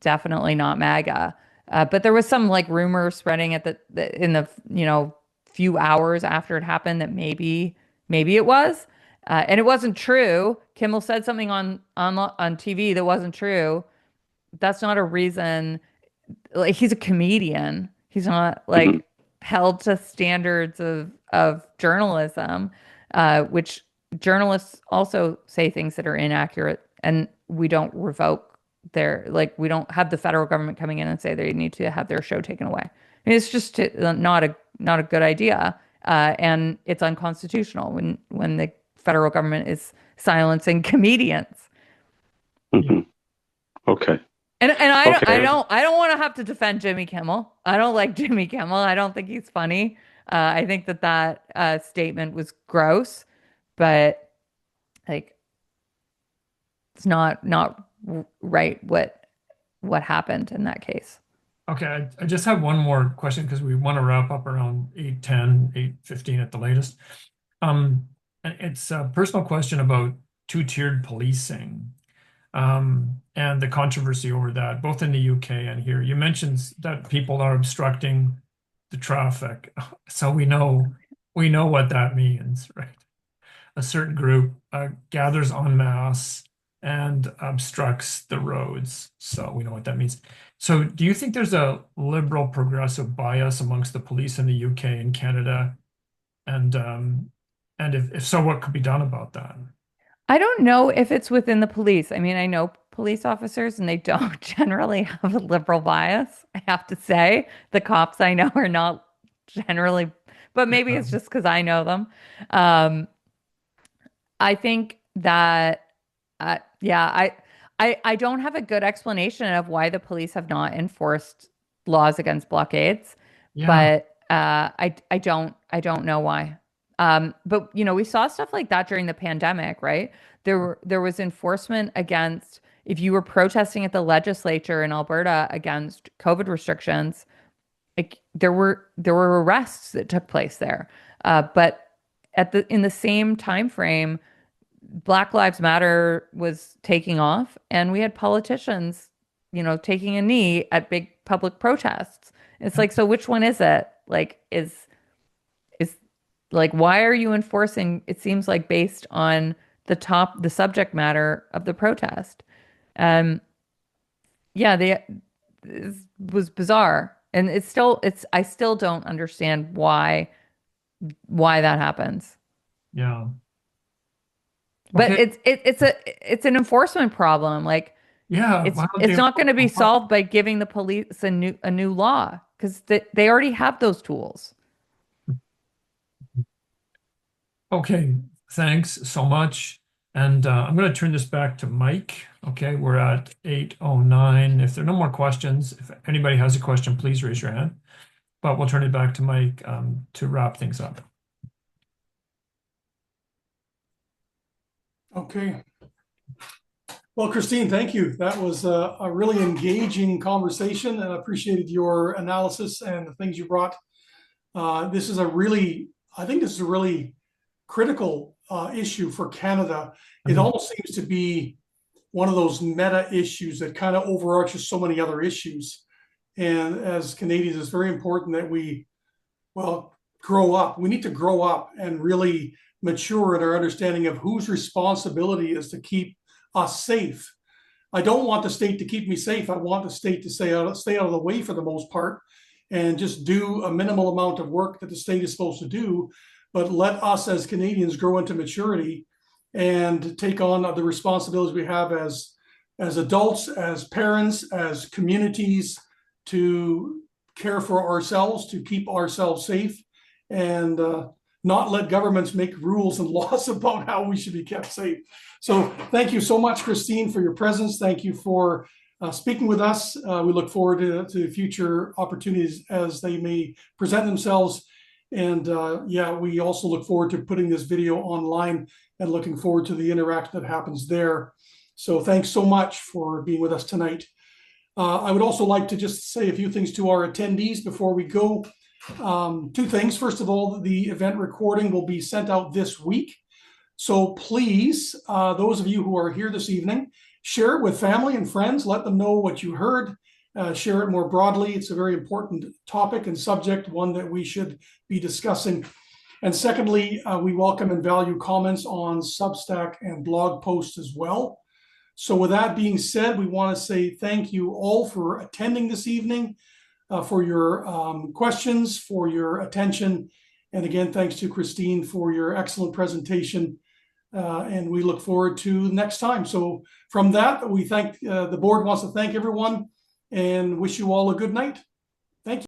definitely not MAGA. But there was some like rumor spreading at in the few hours after it happened that maybe it was, and it wasn't true. Kimmel said something on TV that wasn't true. That's not a reason. Like, he's a comedian. He's not like held to standards of journalism, which journalists also say things that are inaccurate, and we don't revoke we don't have the federal government coming in and say they need to have their show taken away. I mean, it's just not a good idea, and it's unconstitutional when the federal government is silencing comedians. Mm-hmm. Okay. And I don't want to have to defend Jimmy Kimmel. I don't like Jimmy Kimmel. I don't think he's funny. I think that statement was gross, but like, it's not right what happened in that case. Okay, I just have one more question because we want to wrap up around 8:10, 8:15 at the latest. And it's a personal question about two-tiered policing, and the controversy over that, both in the UK and here. You mentioned that people are obstructing the traffic, so we know what that means, right? A certain group gathers en masse and obstructs the roads. So we know what that means. So do you think there's a liberal progressive bias amongst the police in the UK and Canada? And if so, what could be done about that? I don't know if it's within the police. I mean, I know police officers and they don't generally have a liberal bias, I have to say. The cops I know are not generally, but maybe it's just because I know them. Um, I think that, yeah, I don't have a good explanation of why the police have not enforced laws against blockades, Yeah. but I don't know why. But you know, we saw stuff like that during the pandemic, right? There was enforcement against if you were protesting at the legislature in Alberta against COVID restrictions, like there were arrests that took place there. But in the same time frame, Black Lives Matter was taking off, and we had politicians, you know, taking a knee at big public protests. It's like, so which one is it? Like, is like, why are you enforcing? It seems like based on the subject matter of the protest. Um, yeah, it was bizarre, and I still don't understand why that happens. Yeah. But Okay. it's an enforcement problem. Like Yeah. Why don't it's they? not going to be solved by giving the police a new law because they already have those tools. Okay. Thanks so much. And I'm going to turn this back to Mike. Okay. We're at 8:09. If there are no more questions, if anybody has a question, please raise your hand. But we'll turn it back to Mike to wrap things up. Okay. Well, Christine, thank you. That was a really engaging conversation, and I appreciated your analysis and the things you brought. This is I think this is a really critical issue for Canada. It almost seems to be one of those meta issues that kind of overarches so many other issues. And as Canadians, it's very important that we, well, grow up. We need to grow up and really mature in our understanding of whose responsibility is to keep us safe. I don't want the state to keep me safe. I want the state to stay out of the way for the most part and just do a minimal amount of work that the state is supposed to do. But let us as Canadians grow into maturity and take on the responsibilities we have as adults, as parents, as communities to care for ourselves, to keep ourselves safe, and not let governments make rules and laws about how we should be kept safe. So thank you so much, Christine, for your presence. Thank you for speaking with us. We look forward to future opportunities as they may present themselves. And yeah, we also look forward to putting this video online and looking forward to the interaction that happens there. So thanks so much for being with us tonight. I would also like to just say a few things to our attendees before we go. Two things. First of all, the event recording will be sent out this week. So please, those of you who are here this evening, share it with family and friends. Let them know what you heard. Share it more broadly. It's a very important topic and subject, one that we should be discussing. And secondly, we welcome and value comments on Substack and blog posts as well. So with that being said, we want to say thank you all for attending this evening, for your questions, for your attention. And again, thanks to Christine for your excellent presentation. And we look forward to next time. So from that, we thank the board wants to thank everyone and wish you all a good night.